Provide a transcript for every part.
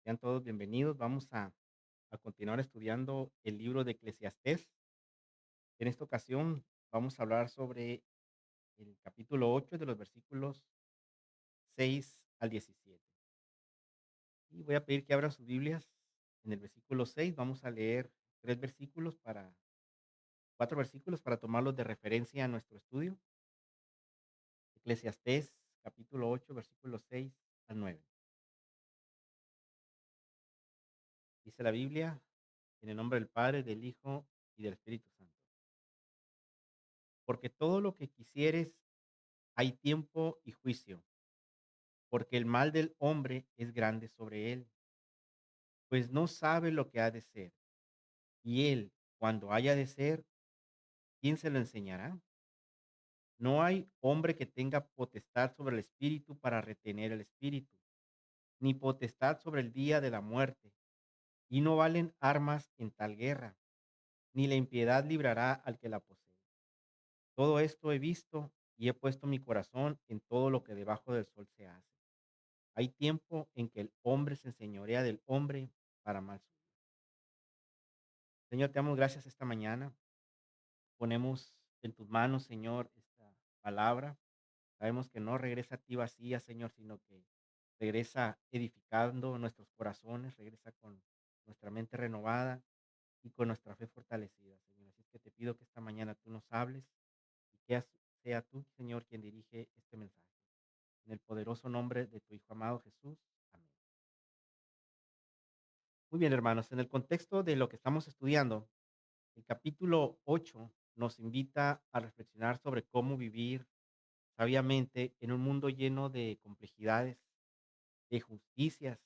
Sean todos bienvenidos. Vamos a continuar estudiando el libro de Eclesiastés. En esta ocasión vamos a hablar sobre el capítulo 8 de los versículos 6 al 17. Y voy a pedir que abran sus Biblias en el versículo 6. Vamos a leer cuatro versículos para tomarlos de referencia a nuestro estudio. Eclesiastés capítulo 8, versículos 6 al 9. Dice la Biblia, en el nombre del Padre, del Hijo y del Espíritu Santo. Porque todo lo que quisieres hay tiempo y juicio, porque el mal del hombre es grande sobre él, pues no sabe lo que ha de ser. Y él, cuando haya de ser, ¿quién se lo enseñará? No hay hombre que tenga potestad sobre el espíritu para retener el espíritu, ni potestad sobre el día de la muerte. Y no valen armas en tal guerra, ni la impiedad librará al que la posee. Todo esto he visto y he puesto mi corazón en todo lo que debajo del sol se hace. Hay tiempo en que el hombre se enseñorea del hombre para mal suyo. Señor, te damos gracias esta mañana. Ponemos en tus manos, Señor, esta palabra. Sabemos que no regresa a ti vacía, Señor, sino que regresa edificando nuestros corazones, regresa con nuestra mente renovada y con nuestra fe fortalecida, Señor. Así es que te pido que esta mañana tú nos hables y que sea tú, Señor, quien dirige este mensaje. En el poderoso nombre de tu Hijo amado Jesús. Amén. Muy bien, hermanos, en el contexto de lo que estamos estudiando, el capítulo 8 nos invita a reflexionar sobre cómo vivir sabiamente en un mundo lleno de complejidades, de justicias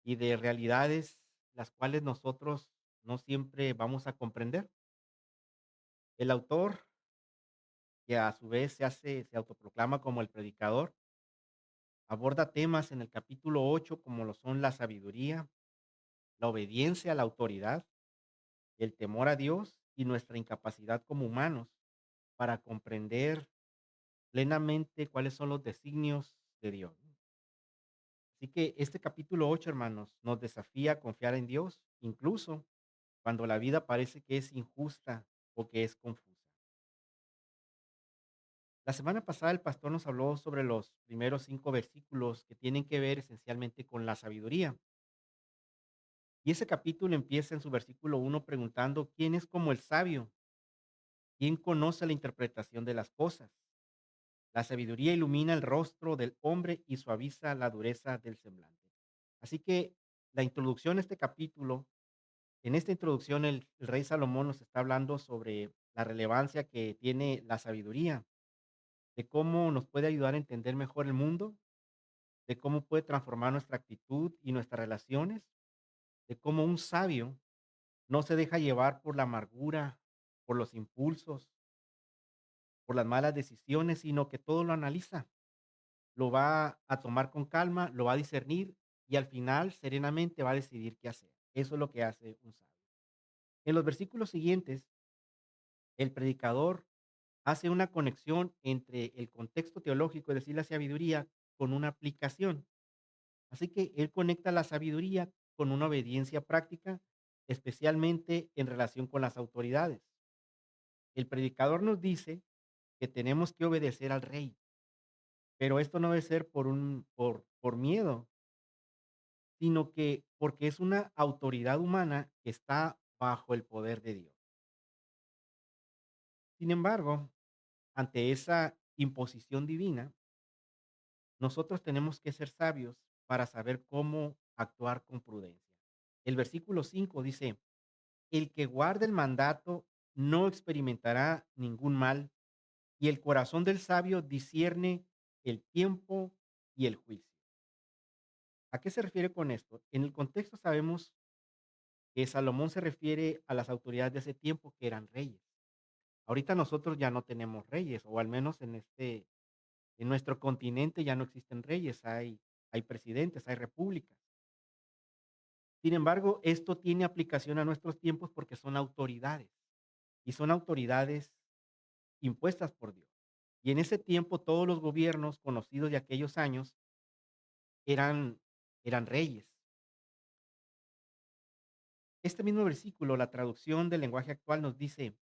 y de realidades las cuales nosotros no siempre vamos a comprender. El autor, que a su vez se autoproclama como el predicador, aborda temas en el capítulo 8 como lo son la sabiduría, la obediencia a la autoridad, el temor a Dios y nuestra incapacidad como humanos para comprender plenamente cuáles son los designios de Dios, ¿no? Así que este capítulo 8, hermanos, nos desafía a confiar en Dios, incluso cuando la vida parece que es injusta o que es confusa. La semana pasada el pastor nos habló sobre los primeros 5 versículos que tienen que ver esencialmente con la sabiduría. Y ese capítulo empieza en su versículo 1 preguntando: ¿quién es como el sabio? ¿Quién conoce la interpretación de las cosas? La sabiduría ilumina el rostro del hombre y suaviza la dureza del semblante. Así que la introducción a este capítulo, en esta introducción el rey Salomón nos está hablando sobre la relevancia que tiene la sabiduría, de cómo nos puede ayudar a entender mejor el mundo, de cómo puede transformar nuestra actitud y nuestras relaciones, de cómo un sabio no se deja llevar por la amargura, por los impulsos, por las malas decisiones, sino que todo lo analiza, lo va a tomar con calma, lo va a discernir y al final serenamente va a decidir qué hacer. Eso es lo que hace un sabio. En los versículos siguientes, el predicador hace una conexión entre el contexto teológico, es decir, la sabiduría, con una aplicación. Así que él conecta la sabiduría con una obediencia práctica, especialmente en relación con las autoridades. El predicador nos dice que tenemos que obedecer al rey, pero esto no debe ser por miedo, sino que porque es una autoridad humana que está bajo el poder de Dios. Sin embargo, ante esa imposición divina, nosotros tenemos que ser sabios para saber cómo actuar con prudencia. El versículo 5 dice: el que guarda el mandato no experimentará ningún mal, y el corazón del sabio discierne el tiempo y el juicio. ¿A qué se refiere con esto? En el contexto sabemos que Salomón se refiere a las autoridades de ese tiempo que eran reyes. Ahorita nosotros ya no tenemos reyes, o al menos en nuestro continente ya no existen reyes, hay presidentes, hay repúblicas. Sin embargo, esto tiene aplicación a nuestros tiempos porque son autoridades y son autoridades impuestas por Dios. Y en ese tiempo todos los gobiernos conocidos de aquellos años eran, eran reyes. Este mismo versículo, la traducción del lenguaje actual nos dice: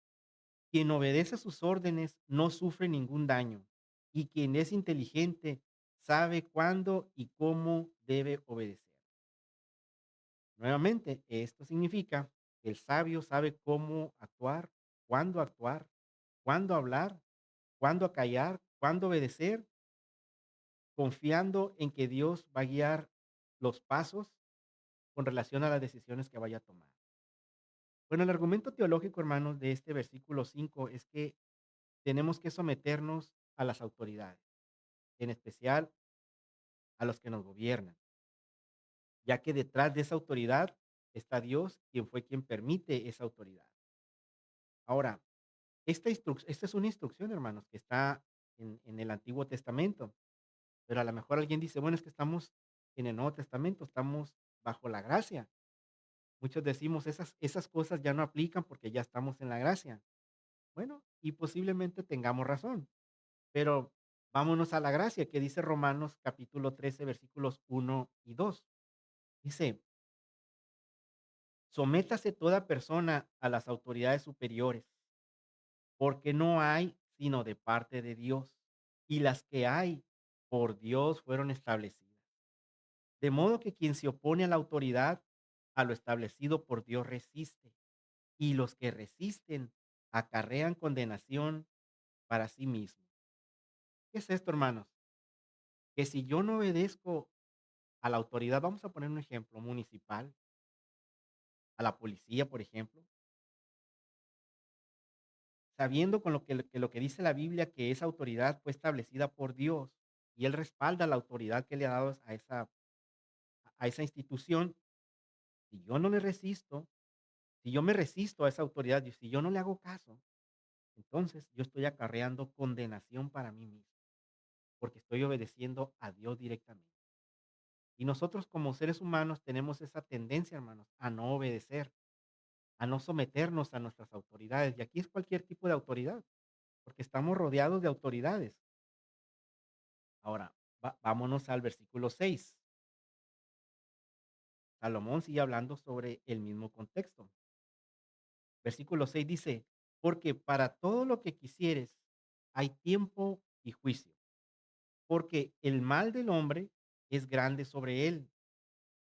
"Quien obedece sus órdenes no sufre ningún daño, y quien es inteligente sabe cuándo y cómo debe obedecer". Nuevamente, esto significa que el sabio sabe cómo actuar, cuándo hablar, cuándo callar, cuándo obedecer, confiando en que Dios va a guiar los pasos con relación a las decisiones que vaya a tomar. Bueno, el argumento teológico, hermanos, de este versículo 5 es que tenemos que someternos a las autoridades, en especial a los que nos gobiernan, ya que detrás de esa autoridad está Dios, quien fue quien permite esa autoridad. Ahora, esta es una instrucción, hermanos, que está en el Antiguo Testamento, pero a lo mejor alguien dice, bueno, es que estamos en el Nuevo Testamento, estamos bajo la gracia. Muchos decimos, esas cosas ya no aplican porque ya estamos en la gracia. Bueno, y posiblemente tengamos razón, pero vámonos a la gracia que dice Romanos capítulo 13 versículos 1 y 2. Dice, sométase toda persona a las autoridades superiores, porque no hay sino de parte de Dios, y las que hay por Dios fueron establecidas. De modo que quien se opone a la autoridad, a lo establecido por Dios resiste, y los que resisten acarrean condenación para sí mismos. ¿Qué es esto, hermanos? Que si yo no obedezco a la autoridad, vamos a poner un ejemplo municipal, a la policía, por ejemplo, sabiendo con lo que dice la Biblia, que esa autoridad fue establecida por Dios y Él respalda la autoridad que le ha dado a esa institución. Si yo no le resisto, si yo me resisto a esa autoridad y si yo no le hago caso, entonces yo estoy acarreando condenación para mí mismo, porque estoy obedeciendo a Dios directamente. Y nosotros como seres humanos tenemos esa tendencia, hermanos, a no obedecer, a no someternos a nuestras autoridades. Y aquí es cualquier tipo de autoridad, porque estamos rodeados de autoridades. Ahora, vámonos al versículo 6. Salomón sigue hablando sobre el mismo contexto. Versículo 6 dice, porque para todo lo que quisieres hay tiempo y juicio, porque el mal del hombre es grande sobre él,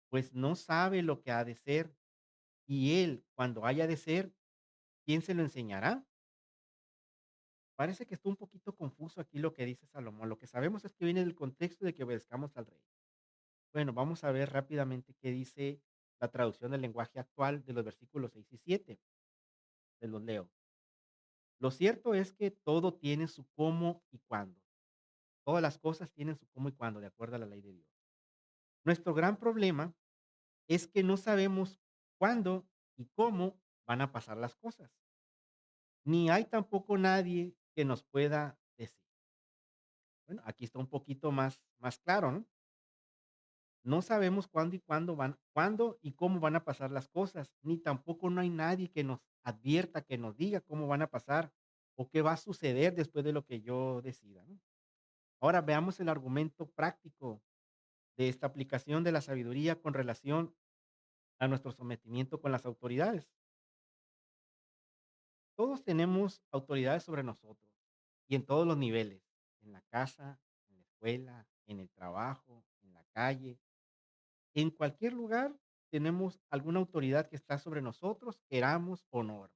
pues no sabe lo que ha de ser, y él, cuando haya de ser, ¿quién se lo enseñará? Parece que está un poquito confuso aquí lo que dice Salomón. Lo que sabemos es que viene del contexto de que obedezcamos al rey. Bueno, vamos a ver rápidamente qué dice la traducción del lenguaje actual de los versículos 6 y 7. Se los leo. Lo cierto es que todo tiene su cómo y cuándo. Todas las cosas tienen su cómo y cuándo, de acuerdo a la ley de Dios. Nuestro gran problema es que no sabemos cuándo y cómo van a pasar las cosas. Ni hay tampoco nadie que nos pueda decir. Bueno, aquí está un poquito más claro, ¿no? No sabemos cuándo y cómo van a pasar las cosas, ni tampoco no hay nadie que nos advierta, que nos diga cómo van a pasar o qué va a suceder después de lo que yo decida, ¿no? Ahora veamos el argumento práctico de esta aplicación de la sabiduría con relación a nuestro sometimiento con las autoridades. Todos tenemos autoridades sobre nosotros y en todos los niveles, en la casa, en la escuela, en el trabajo, en la calle. En cualquier lugar tenemos alguna autoridad que está sobre nosotros, queramos o no.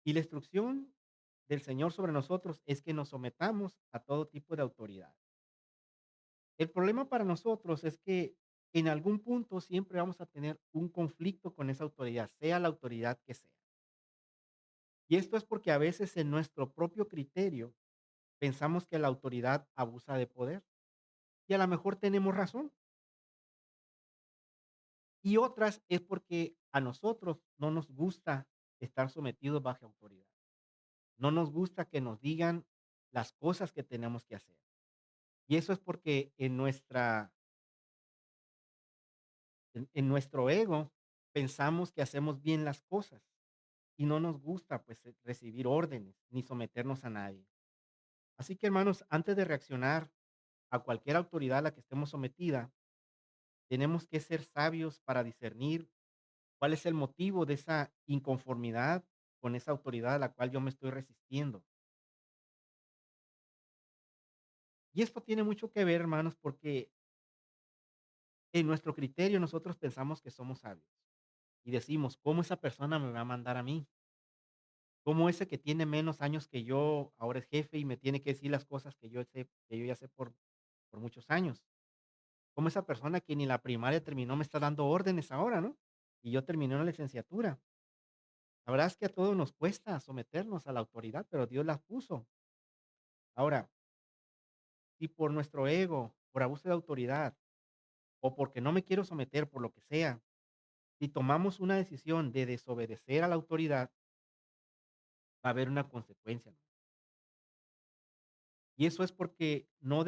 Y la instrucción del Señor sobre nosotros es que nos sometamos a todo tipo de autoridad. El problema para nosotros es que en algún punto siempre vamos a tener un conflicto con esa autoridad, sea la autoridad que sea. Y esto es porque a veces en nuestro propio criterio pensamos que la autoridad abusa de poder y a lo mejor tenemos razón. Y otras es porque a nosotros no nos gusta estar sometidos bajo autoridad. No nos gusta que nos digan las cosas que tenemos que hacer. Y eso es porque en nuestro ego pensamos que hacemos bien las cosas y no nos gusta pues recibir órdenes ni someternos a nadie. Así que hermanos, antes de reaccionar a cualquier autoridad a la que estemos sometida, tenemos que ser sabios para discernir ¿Cuál es el motivo de esa inconformidad con esa autoridad a la cual yo me estoy resistiendo? Y esto tiene mucho que ver, hermanos, porque en nuestro criterio nosotros pensamos que somos sabios y decimos, ¿cómo esa persona me va a mandar a mí? ¿Cómo ese que tiene menos años que yo ahora es jefe y me tiene que decir las cosas que yo sé, que yo ya sé por muchos años? ¿Cómo esa persona que ni la primaria terminó me está dando órdenes ahora, no? Y yo terminé una licenciatura. La verdad es que a todos nos cuesta someternos a la autoridad, pero Dios la puso. Ahora, si por nuestro ego, por abuso de autoridad o porque no me quiero someter por lo que sea, si tomamos una decisión de desobedecer a la autoridad, va a haber una consecuencia, ¿no? Y eso es porque no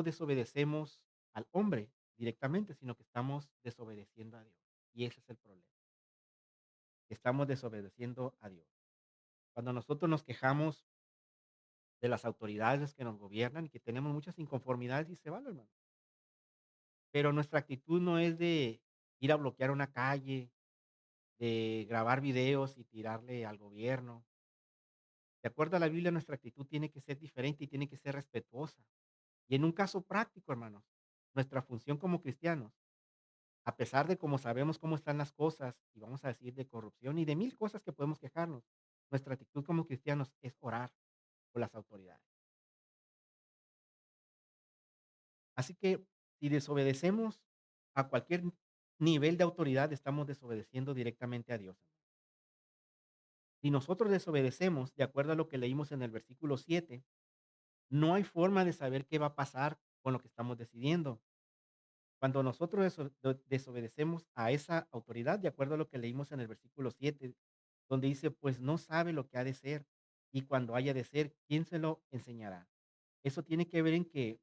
desobedecemos al hombre directamente, sino que estamos desobedeciendo a Dios. Y ese es el problema. Estamos desobedeciendo a Dios. Cuando nosotros nos quejamos de las autoridades que nos gobiernan y que tenemos muchas inconformidades, y se vale, hermano. Pero nuestra actitud no es de ir a bloquear una calle, de grabar videos y tirarle al gobierno. De acuerdo a la Biblia, nuestra actitud tiene que ser diferente y tiene que ser respetuosa. Y en un caso práctico, hermanos, nuestra función como cristianos, a pesar de cómo sabemos cómo están las cosas, y vamos a decir de corrupción y de mil cosas que podemos quejarnos, nuestra actitud como cristianos es orar por las autoridades. Así que si desobedecemos a cualquier nivel de autoridad, estamos desobedeciendo directamente a Dios. Si nosotros desobedecemos, de acuerdo a lo que leímos en el versículo 7, no hay forma de saber qué va a pasar con lo que estamos decidiendo. Cuando nosotros desobedecemos a esa autoridad, de acuerdo a lo que leímos en el versículo 7, donde dice, pues no sabe lo que ha de ser, y cuando haya de ser, ¿quién se lo enseñará? Eso tiene que ver en que,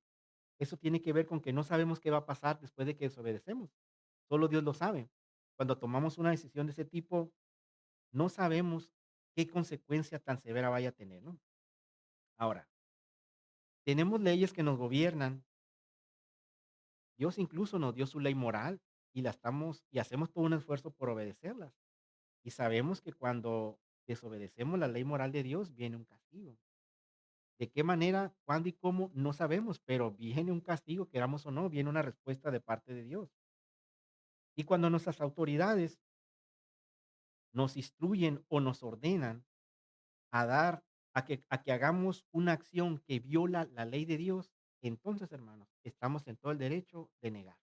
eso tiene que ver con que no sabemos qué va a pasar después de que desobedecemos. Solo Dios lo sabe. Cuando tomamos una decisión de ese tipo, no sabemos qué consecuencia tan severa vaya a tener, ¿no? Ahora, tenemos leyes que nos gobiernan. Dios incluso nos dio su ley moral y la estamos y hacemos todo un esfuerzo por obedecerlas. Y sabemos que cuando desobedecemos la ley moral de Dios, viene un castigo. ¿De qué manera, cuándo y cómo? No sabemos, pero viene un castigo, queramos o no, viene una respuesta de parte de Dios. Y cuando nuestras autoridades nos instruyen o nos ordenan a dar, a que hagamos una acción que viola la ley de Dios, entonces, hermanos, estamos en todo el derecho de negar.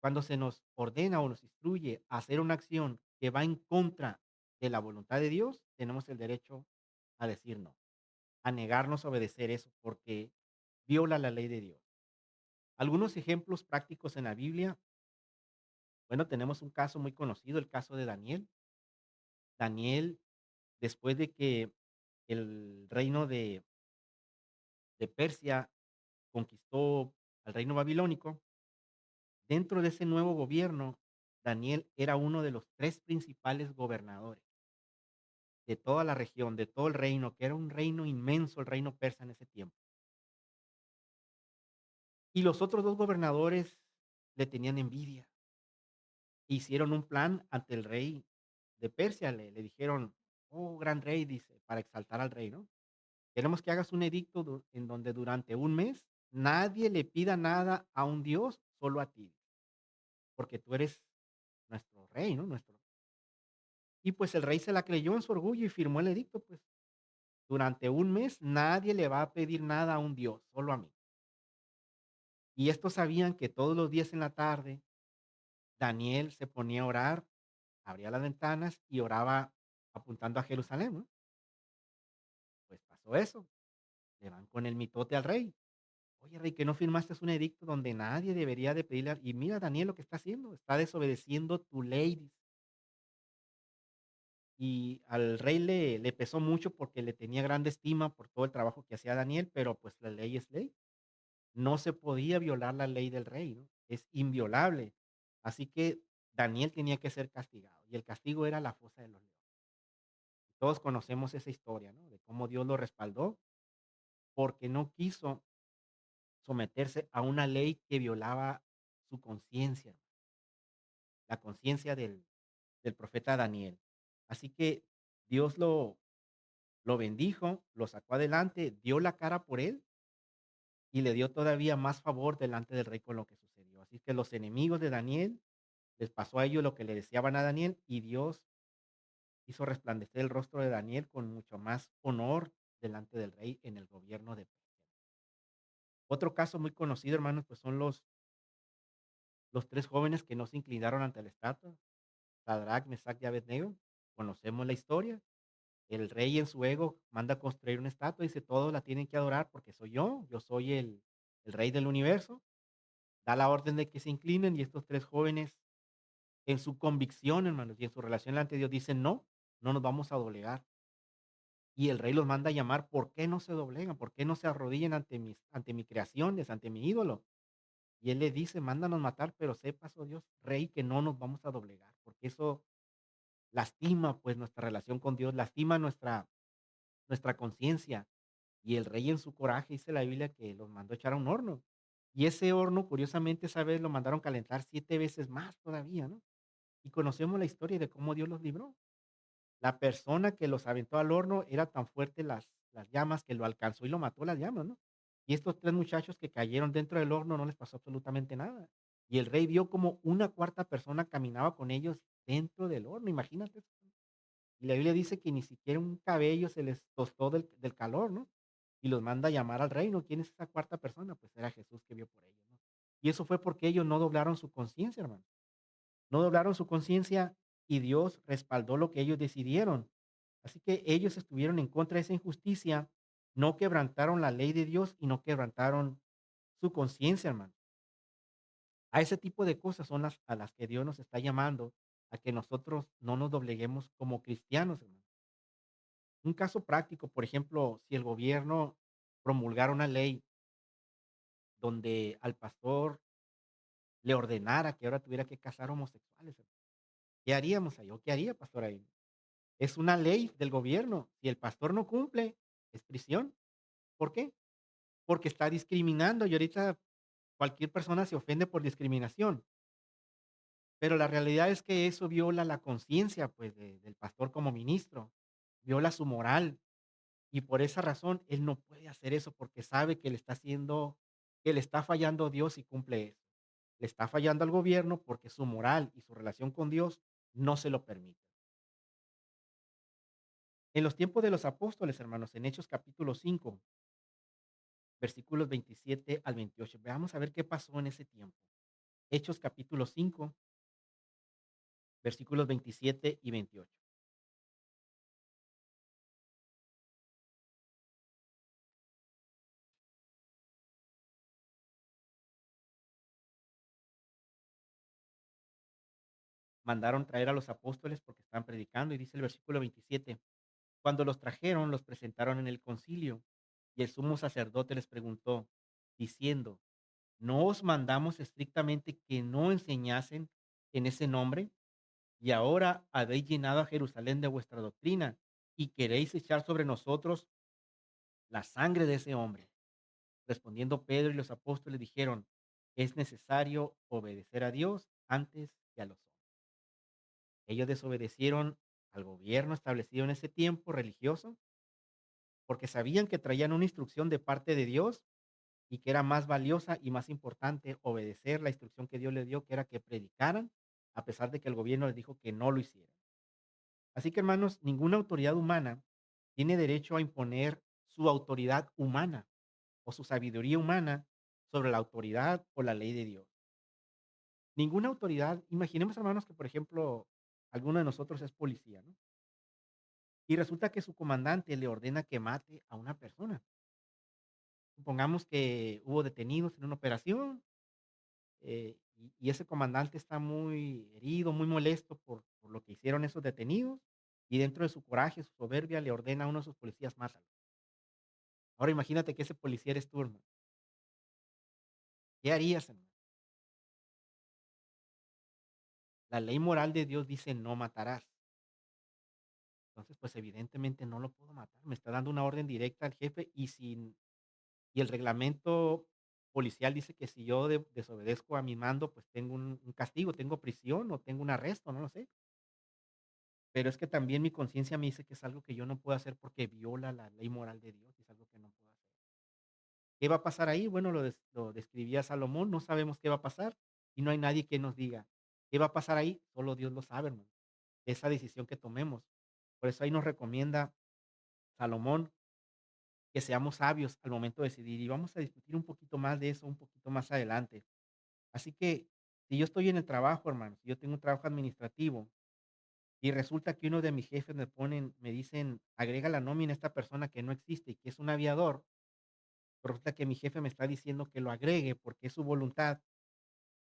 Cuando se nos ordena o nos instruye a hacer una acción que va en contra de la voluntad de Dios, tenemos el derecho a decir no, a negarnos a obedecer eso, porque viola la ley de Dios. Algunos ejemplos prácticos en la Biblia, bueno, tenemos un caso muy conocido, el caso de Daniel. Daniel, después de que el reino de Persia conquistó al reino babilónico, dentro de ese nuevo gobierno, Daniel era uno de los 3 principales gobernadores de toda la región, de todo el reino, que era un reino inmenso, el reino persa en ese tiempo. Y los otros 2 gobernadores le tenían envidia. Hicieron un plan ante el rey de Persia, le dijeron: "Oh, gran rey", dice, para exaltar al rey, ¿no? "Queremos que hagas un edicto en donde durante un mes nadie le pida nada a un dios, solo a ti, porque tú eres nuestro rey, ¿no? Nuestro". Y pues el rey se la creyó en su orgullo y firmó el edicto, pues. Durante un mes nadie le va a pedir nada a un dios, solo a mí. Y estos sabían que todos los días en la tarde Daniel se ponía a orar, abría las ventanas y oraba apuntando a Jerusalén, ¿no? Pues pasó eso, le van con el mitote al rey. Oye, rey, que no firmaste un edicto donde nadie debería de pedirle, y mira Daniel lo que está haciendo, está desobedeciendo tu ley, dice. Y al rey le pesó mucho porque le tenía grande estima por todo el trabajo que hacía Daniel, pero pues la ley es ley. No se podía violar la ley del rey, ¿no? Es inviolable. Así que Daniel tenía que ser castigado, y el castigo era la fosa de los leones. Todos conocemos esa historia, ¿no? De cómo Dios lo respaldó, porque no quiso someterse a una ley que violaba su conciencia. la conciencia del profeta Daniel. Así que Dios lo bendijo, lo sacó adelante, dio la cara por él y le dio todavía más favor delante del rey con lo que sucedió. Así que los enemigos de Daniel les pasó a ellos lo que le deseaban a Daniel y Dios hizo resplandecer el rostro de Daniel con mucho más honor delante del rey en el gobierno de Persia. Otro caso muy conocido, hermanos, pues son los 3 jóvenes que no se inclinaron ante la estatua, Sadrach, Mesach y Abednego. Conocemos la historia. El rey en su ego manda a construir una estatua y dice: "Todos la tienen que adorar porque soy yo soy el rey del universo". Da la orden de que se inclinen y estos 3 jóvenes, en su convicción, hermanos, y en su relación ante Dios, dicen: "No, no nos vamos a doblegar". Y el rey los manda a llamar, ¿por qué no se doblegan? ¿Por qué no se arrodillan ante mi creación, ante mi ídolo? Y él le dice: "Mándanos matar, pero sepas, oh Dios, rey, que no nos vamos a doblegar", porque eso lastima, pues, nuestra relación con Dios, lastima nuestra conciencia. Y el rey en su coraje, dice la Biblia, que los mandó echar a un horno. Y ese horno, curiosamente, esa vez lo mandaron calentar 7 veces más todavía, ¿no? Y conocemos la historia de cómo Dios los libró. La persona que los aventó al horno era tan fuerte las llamas que lo alcanzó y lo mató las llamas, ¿no? Y estos 3 muchachos que cayeron dentro del horno no les pasó absolutamente nada. Y el rey vio como una cuarta persona caminaba con ellos dentro del horno, imagínate eso. Y la Biblia dice que ni siquiera un cabello se les tostó del calor, ¿no? Y los manda a llamar al reino. ¿Quién es esa cuarta persona? Pues era Jesús que vio por ellos, ¿no? Y eso fue porque ellos no doblaron su conciencia, hermano. No doblaron su conciencia y Dios respaldó lo que ellos decidieron. Así que ellos estuvieron en contra de esa injusticia, no quebrantaron la ley de Dios y no quebrantaron su conciencia, hermano. A ese tipo de cosas son las a las que Dios nos está llamando, a que nosotros no nos dobleguemos como cristianos, hermano. Un caso práctico, por ejemplo, si el gobierno promulgara una ley donde al pastor le ordenara que ahora tuviera que casar homosexuales, hermano, ¿qué haríamos ahí? ¿O qué haría pastor ahí? Es una ley del gobierno. Si el pastor no cumple, es prisión. ¿Por qué? Porque está discriminando y ahorita cualquier persona se ofende por discriminación. Pero la realidad es que eso viola la conciencia, pues, del pastor como ministro, viola su moral. Y por esa razón, él no puede hacer eso porque sabe que le está fallando a Dios si cumple eso. Le está fallando al gobierno porque su moral y su relación con Dios no se lo permite. En los tiempos de los apóstoles, hermanos, en Hechos capítulo 5, versículos 27 al 28, veamos a ver qué pasó en ese tiempo. Hechos capítulo 5, versículos 27 y 28. Mandaron traer a los apóstoles porque estaban predicando y dice el versículo 27. Cuando los trajeron, los presentaron en el concilio, y el sumo sacerdote les preguntó, diciendo: ¿No os mandamos estrictamente que no enseñasen en ese nombre? Y ahora habéis llenado a Jerusalén de vuestra doctrina, y queréis echar sobre nosotros la sangre de ese hombre. Respondiendo Pedro y los apóstoles dijeron: es necesario obedecer a Dios antes que a los hombres. Ellos desobedecieron al gobierno establecido en ese tiempo religioso porque sabían que traían una instrucción de parte de Dios y que era más valiosa y más importante obedecer la instrucción que Dios les dio, que era que predicaran, a pesar de que el gobierno les dijo que no lo hicieran. Así que, hermanos, ninguna autoridad humana tiene derecho a imponer su autoridad humana o su sabiduría humana sobre la autoridad o la ley de Dios. Ninguna autoridad, imaginemos, hermanos, que por ejemplo, alguno de nosotros es policía, ¿no? Y resulta que su comandante le ordena que mate a una persona. Supongamos que hubo detenidos en una operación, y ese comandante está muy herido, muy molesto por lo que hicieron esos detenidos, y dentro de su coraje, su soberbia, le ordena a uno de sus policías: "Mátalo". Ahora imagínate que ese policía eres tú, hermano. ¿Qué harías, hermano? La ley moral de Dios dice: "No matarás". Entonces, pues, evidentemente no lo puedo matar. Me está dando una orden directa al jefe, y el reglamento policial dice que si yo desobedezco a mi mando, pues tengo un castigo, tengo prisión o tengo un arresto, no lo sé. Pero es que también mi conciencia me dice que es algo que yo no puedo hacer porque viola la ley moral de Dios, es algo que no puedo hacer. ¿Qué va a pasar ahí? Bueno, lo describía Salomón, no sabemos qué va a pasar y no hay nadie que nos diga qué va a pasar ahí, solo Dios lo sabe, hermano. Esa decisión que tomemos. Por eso ahí nos recomienda Salomón que seamos sabios al momento de decidir y vamos a discutir un poquito más de eso un poquito más adelante. Así que si yo estoy en el trabajo, hermano, si yo tengo un trabajo administrativo y resulta que uno de mis jefes me dicen, agrega la nómina a esta persona que no existe y que es un aviador, pero resulta que mi jefe me está diciendo que lo agregue porque es su voluntad.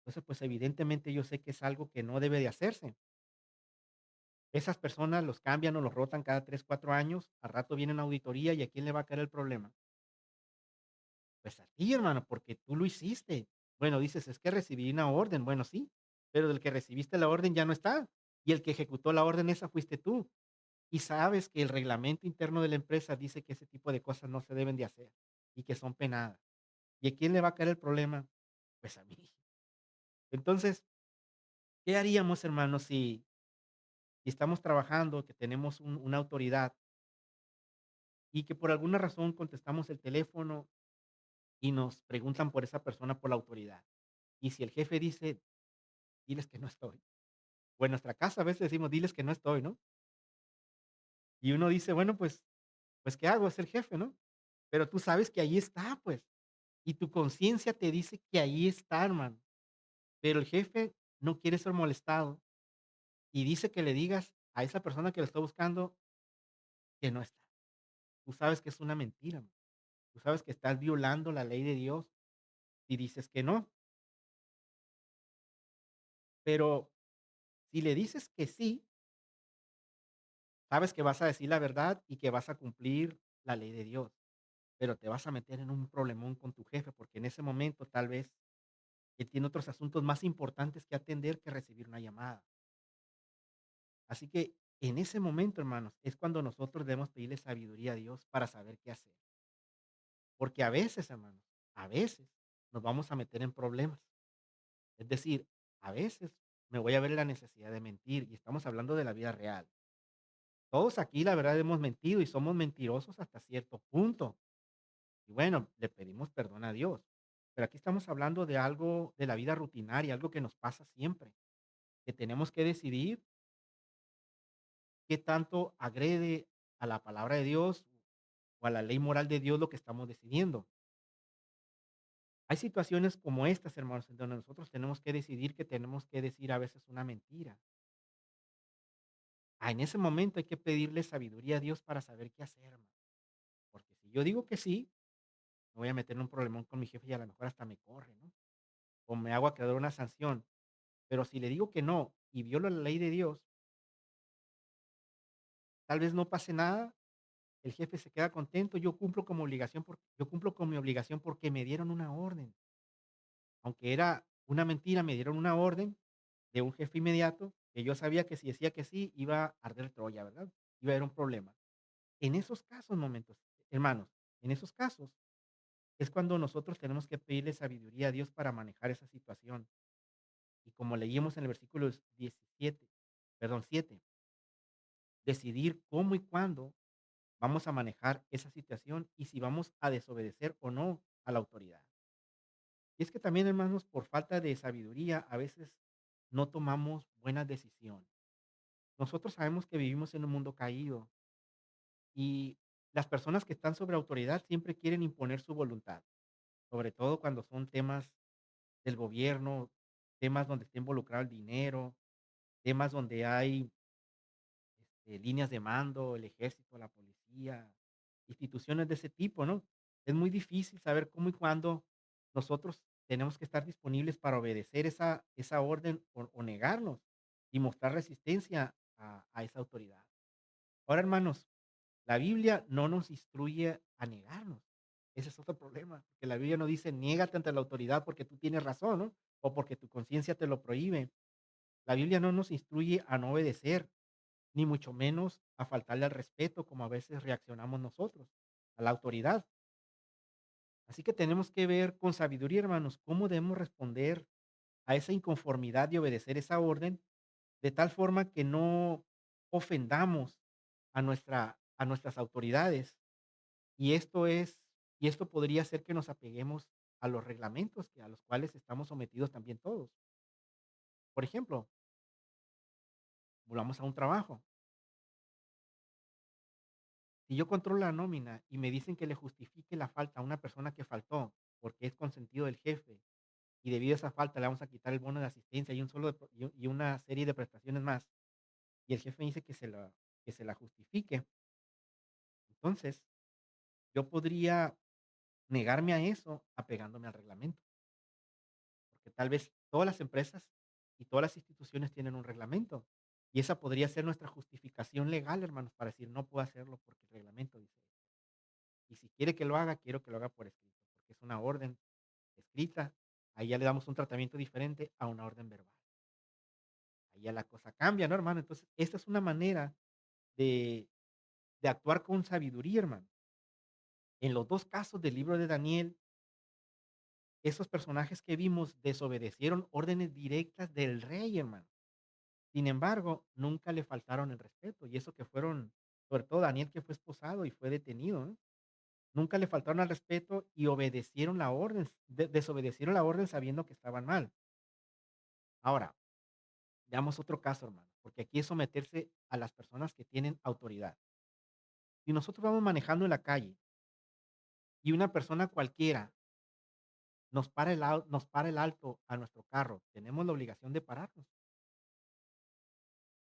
Entonces, pues evidentemente yo sé que es algo que no debe de hacerse. Esas personas los cambian o los rotan cada 3 4 años, al rato vienen a auditoría y ¿a quién le va a caer el problema? Pues a ti, hermano, porque tú lo hiciste. Bueno, dices, es que recibí una orden. Bueno, sí, pero del que recibiste la orden ya no está. Y el que ejecutó la orden esa fuiste tú. Y sabes que el reglamento interno de la empresa dice que ese tipo de cosas no se deben de hacer y que son penadas. ¿Y a quién le va a caer el problema? Pues a mí. Entonces, ¿qué haríamos, hermano, si estamos trabajando, que tenemos una autoridad y que por alguna razón contestamos el teléfono y nos preguntan por esa persona, por la autoridad? Y si el jefe dice, diles que no estoy. O en nuestra casa a veces decimos, diles que no estoy, ¿no? Y uno dice, bueno, pues, ¿qué hago? Es el jefe, ¿no? Pero tú sabes que ahí está, pues. Y tu conciencia te dice que ahí está, hermano. Pero el jefe no quiere ser molestado y dice que le digas a esa persona que lo está buscando que no está. Tú sabes que es una mentira, hermano. Tú sabes que estás violando la ley de Dios y dices que no. Pero si le dices que sí, sabes que vas a decir la verdad y que vas a cumplir la ley de Dios. Pero te vas a meter en un problemón con tu jefe, porque en ese momento tal vez él tiene otros asuntos más importantes que atender que recibir una llamada. Así que en ese momento, hermanos, es cuando nosotros debemos pedirle sabiduría a Dios para saber qué hacer. Porque a veces, hermanos, a veces nos vamos a meter en problemas. Es decir, a veces me voy a ver en la necesidad de mentir y estamos hablando de la vida real. Todos aquí, la verdad, hemos mentido y somos mentirosos hasta cierto punto. Y bueno, le pedimos perdón a Dios. Pero aquí estamos hablando de algo de la vida rutinaria, algo que nos pasa siempre, que tenemos que decidir qué tanto agrede a la palabra de Dios o a la ley moral de Dios lo que estamos decidiendo. Hay situaciones como estas, hermanos, en donde nosotros tenemos que decidir que tenemos que decir a veces una mentira. En ese momento hay que pedirle sabiduría a Dios para saber qué hacer, hermano. Porque si yo digo que sí, me voy a meter en un problemón con mi jefe y a lo mejor hasta me corre, ¿no? O me hago acreedor a una sanción. Pero si le digo que no y violo la ley de Dios, tal vez no pase nada, el jefe se queda contento, yo cumplo con mi obligación porque me dieron una orden. Aunque era una mentira, me dieron una orden de un jefe inmediato, que yo sabía que si decía que sí, iba a arder Troya, ¿verdad? Iba a haber un problema. En esos casos, momentos, hermanos, en esos casos es cuando nosotros tenemos que pedirle sabiduría a Dios para manejar esa situación. Y como leímos en el versículo 17, perdón, 7, decidir cómo y cuándo vamos a manejar esa situación y si vamos a desobedecer o no a la autoridad. Y es que también, hermanos, por falta de sabiduría, a veces no tomamos buenas decisiones. Nosotros sabemos que vivimos en un mundo caído y las personas que están sobre autoridad siempre quieren imponer su voluntad, sobre todo cuando son temas del gobierno, temas donde está involucrado el dinero, temas donde hay líneas de mando, el ejército, la policía, instituciones de ese tipo, ¿no? Es muy difícil saber cómo y cuándo nosotros tenemos que estar disponibles para obedecer esa orden o negarnos y mostrar resistencia a esa autoridad. Ahora, hermanos, la Biblia no nos instruye a negarnos. Ese es otro problema, porque la Biblia no dice niégate ante la autoridad porque tú tienes razón, ¿no? O porque tu conciencia te lo prohíbe. La Biblia no nos instruye a no obedecer, ni mucho menos a faltarle al respeto como a veces reaccionamos nosotros, a la autoridad. Así que tenemos que ver con sabiduría, hermanos, cómo debemos responder a esa inconformidad y obedecer esa orden de tal forma que no ofendamos a nuestras autoridades. Y esto podría hacer que nos apeguemos a los reglamentos a los cuales estamos sometidos también todos. Por ejemplo, volvamos a un trabajo. Si yo controlo la nómina y me dicen que le justifique la falta a una persona que faltó porque es consentido del jefe y debido a esa falta le vamos a quitar el bono de asistencia y un solo de pro y una serie de prestaciones más, y el jefe me dice que se la justifique, entonces yo podría negarme a eso apegándome al reglamento, porque tal vez todas las empresas y todas las instituciones tienen un reglamento, y esa podría ser nuestra justificación legal, hermanos, para decir: "No puedo hacerlo porque el reglamento dice esto". Y si quiere que lo haga, quiero que lo haga por escrito, porque es una orden escrita, ahí ya le damos un tratamiento diferente a una orden verbal. Ahí ya la cosa cambia, ¿no, hermano? Entonces, esta es una manera de actuar con sabiduría, hermano. En los 2 casos del libro de Daniel, esos personajes que vimos desobedecieron órdenes directas del rey, hermano. Sin embargo, nunca le faltaron el respeto, y eso que fueron, sobre todo Daniel, que fue esposado y fue detenido, ¿no? Nunca le faltaron al respeto y obedecieron la orden, desobedecieron la orden sabiendo que estaban mal. Ahora, veamos otro caso, hermano, porque aquí es someterse a las personas que tienen autoridad. Si nosotros vamos manejando en la calle y una persona cualquiera nos para el alto a nuestro carro, ¿tenemos la obligación de pararnos?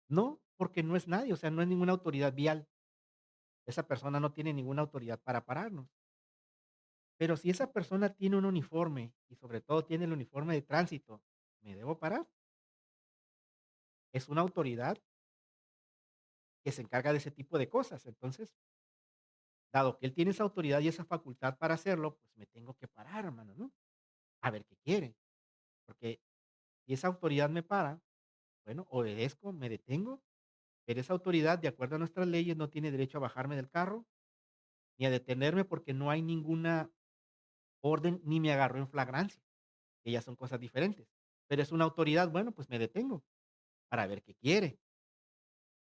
No, porque no es nadie, o sea, no es ninguna autoridad vial. Esa persona no tiene ninguna autoridad para pararnos. Pero si esa persona tiene un uniforme y sobre todo tiene el uniforme de tránsito, ¿me debo parar? Es una autoridad que se encarga de ese tipo de cosas. Entonces, dado que él tiene esa autoridad y esa facultad para hacerlo, pues me tengo que parar, hermano, ¿no? A ver qué quiere. Porque si esa autoridad me para, bueno, obedezco, me detengo, pero esa autoridad, de acuerdo a nuestras leyes, no tiene derecho a bajarme del carro ni a detenerme porque no hay ninguna orden ni me agarró en flagrancia, que ya son cosas diferentes. Pero es una autoridad, bueno, pues me detengo para ver qué quiere,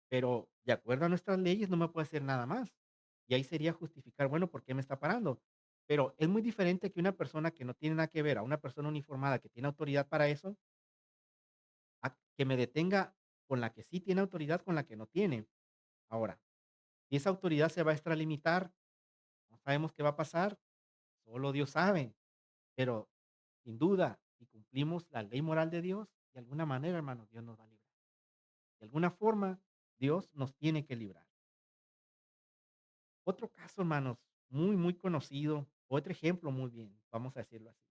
pero de acuerdo a nuestras leyes no me puede hacer nada más. Y ahí sería justificar, bueno, ¿por qué me está parando? Pero es muy diferente que una persona que no tiene nada que ver a una persona uniformada que tiene autoridad para eso, a que me detenga con la que sí tiene autoridad, con la que no tiene. Ahora, si esa autoridad se va a extralimitar, no sabemos qué va a pasar, solo Dios sabe. Pero sin duda, si cumplimos la ley moral de Dios, de alguna manera, hermano, Dios nos va a librar. De alguna forma, Dios nos tiene que librar. Otro caso, hermanos, muy, muy conocido, otro ejemplo muy bien, vamos a decirlo así.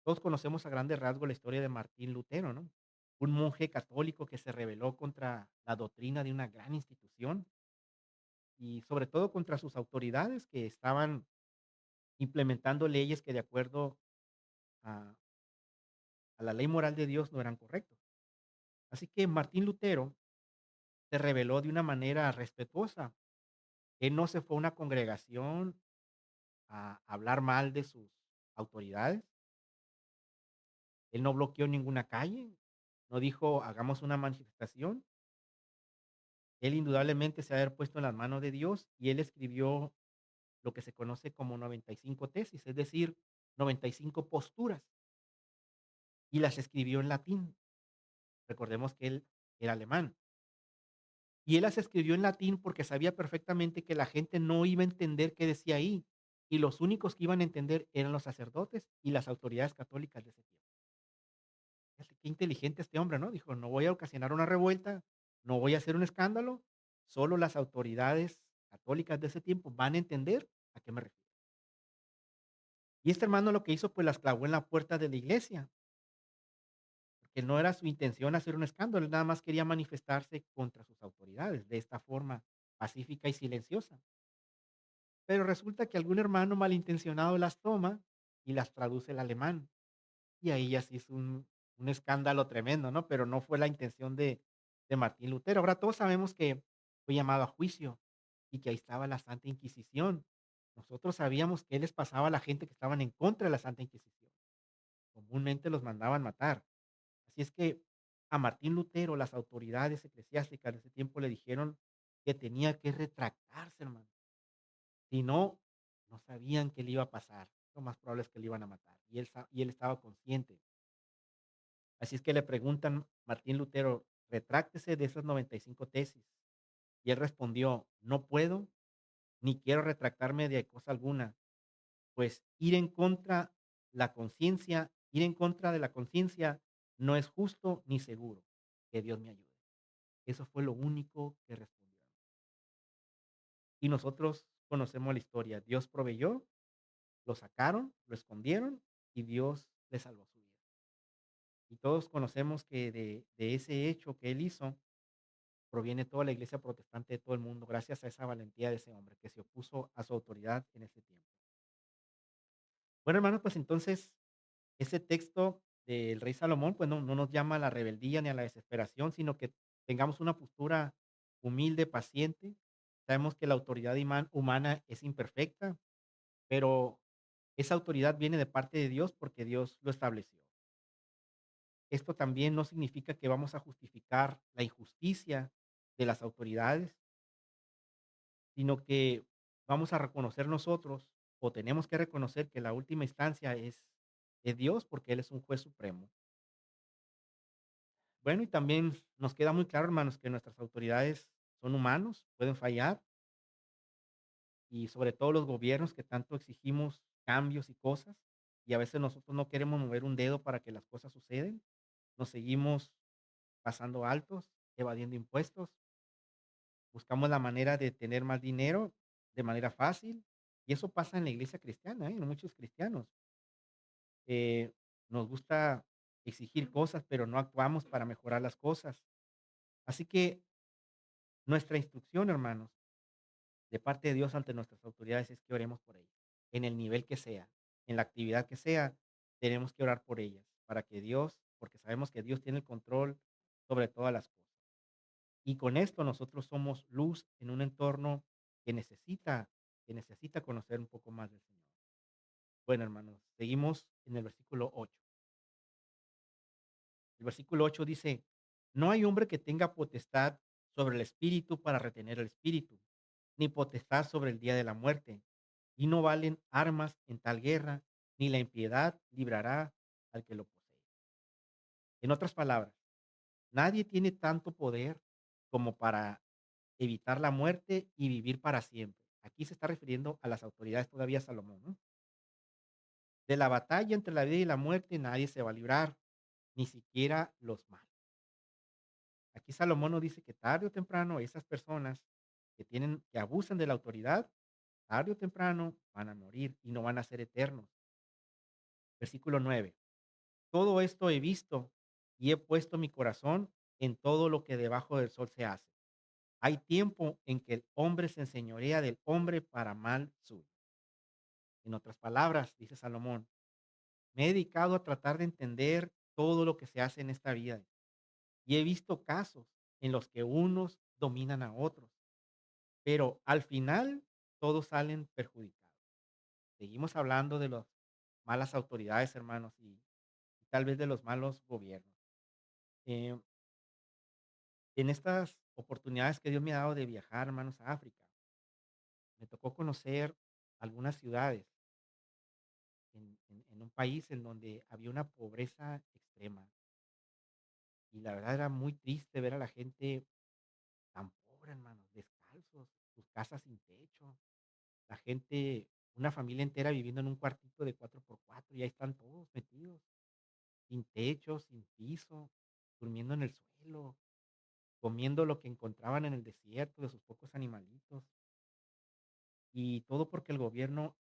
Todos conocemos a grandes rasgos la historia de Martín Lutero, ¿no? Un monje católico que se rebeló contra la doctrina de una gran institución y sobre todo contra sus autoridades que estaban implementando leyes que de acuerdo a, a la ley moral de Dios no eran correctos. Así que Martín Lutero se rebeló de una manera respetuosa. Él no se fue a una congregación a hablar mal de sus autoridades. Él no bloqueó ninguna calle, no dijo: "Hagamos una manifestación". Él indudablemente se ha de haber puesto en las manos de Dios, y él escribió lo que se conoce como 95 tesis, es decir, 95 posturas, y las escribió en latín. Recordemos que él era alemán. Y él las escribió en latín porque sabía perfectamente que la gente no iba a entender qué decía ahí, y los únicos que iban a entender eran los sacerdotes y las autoridades católicas de ese tiempo. Fíjate qué inteligente este hombre, ¿no? Dijo: "No voy a ocasionar una revuelta, no voy a hacer un escándalo, solo las autoridades católicas de ese tiempo van a entender a qué me refiero". Y este hermano lo que hizo, pues las clavó en la puerta de la iglesia, porque no era su intención hacer un escándalo, él nada más quería manifestarse contra sus autoridades de esta forma pacífica y silenciosa. Pero resulta que algún hermano malintencionado las toma y las traduce al alemán. Y ahí ya se hizo un escándalo tremendo, ¿no? Pero no fue la intención de Martín Lutero. Ahora todos sabemos que fue llamado a juicio y que ahí estaba la Santa Inquisición, Nosotros sabíamos qué les pasaba a la gente que estaban en contra de la Santa Inquisición. Comúnmente los mandaban matar. Así es que a Martín Lutero las autoridades eclesiásticas de ese tiempo le dijeron que tenía que retractarse, hermano. Si no, no sabían qué le iba a pasar. Lo más probable es que le iban a matar. Y él estaba consciente. Así es que le preguntan, Martín Lutero, retráctese de esas 95 tesis. Y él respondió, no puedo ni quiero retractarme de cosa alguna, pues ir en contra de la conciencia no es justo ni seguro. Que Dios me ayude. Eso fue lo único que respondió. Y nosotros conocemos la historia. Dios proveyó, lo sacaron, lo escondieron y Dios le salvó su vida. Y todos conocemos que de ese hecho que él hizo proviene toda la iglesia protestante de todo el mundo, gracias a esa valentía de ese hombre que se opuso a su autoridad en ese tiempo. Bueno, hermanos, pues entonces ese texto del rey Salomón, pues no nos llama a la rebeldía ni a la desesperación, sino que tengamos una postura humilde, paciente. Sabemos que la autoridad humana es imperfecta, pero esa autoridad viene de parte de Dios porque Dios lo estableció. Esto también no significa que vamos a justificar la injusticia de las autoridades, sino que vamos a reconocer nosotros, o tenemos que reconocer que la última instancia es Dios, porque Él es un juez supremo. Bueno, y también nos queda muy claro, hermanos, que nuestras autoridades son humanos, pueden fallar, y sobre todo los gobiernos que tanto exigimos cambios y cosas, y a veces nosotros no queremos mover un dedo para que las cosas suceden, nos seguimos pasando altos, evadiendo impuestos, buscamos la manera de tener más dinero de manera fácil, y eso pasa en la iglesia cristiana, ¿eh? En muchos cristianos. Eh, Nos gusta exigir cosas, pero no actuamos para mejorar las cosas. Así que nuestra instrucción, hermanos, de parte de Dios ante nuestras autoridades es que oremos por ellas, en el nivel que sea, en la actividad que sea, tenemos que orar por ellas, para que Dios, porque sabemos que Dios tiene el control sobre todas las cosas. Y con esto nosotros somos luz en un entorno que necesita, que necesita conocer un poco más del Señor. Bueno, hermanos, seguimos en el versículo 8. El versículo 8 dice, no hay hombre que tenga potestad sobre el espíritu para retener el espíritu, ni potestad sobre el día de la muerte. Y no valen armas en tal guerra, ni la impiedad librará al que lo posee. En otras palabras, nadie tiene tanto poder como para evitar la muerte y vivir para siempre. Aquí se está refiriendo a las autoridades todavía Salomón, ¿no? De la batalla entre la vida y la muerte nadie se va a librar, ni siquiera los malos. Aquí Salomón nos dice que tarde o temprano esas personas que abusan de la autoridad, tarde o temprano van a morir y no van a ser eternos. Versículo 9. Todo esto he visto y he puesto mi corazón en todo lo que debajo del sol se hace. Hay tiempo en que el hombre se enseñorea del hombre para mal suyo. En otras palabras, dice Salomón, me he dedicado a tratar de entender todo lo que se hace en esta vida y he visto casos en los que unos dominan a otros, pero al final todos salen perjudicados. Seguimos hablando de las malas autoridades, hermanos, y tal vez de los malos gobiernos. Eh, en estas oportunidades que Dios me ha dado de viajar, hermanos, a África, me tocó conocer algunas ciudades en un país en donde había una pobreza extrema. Y la verdad era muy triste ver a la gente tan pobre, hermanos, descalzos, sus casas sin techo, la gente, una familia entera viviendo en un cuartito de 4x4 y ahí están todos metidos, sin techo, sin piso, durmiendo en el suelo, comiendo lo que encontraban en el desierto de sus pocos animalitos, y todo porque el gobierno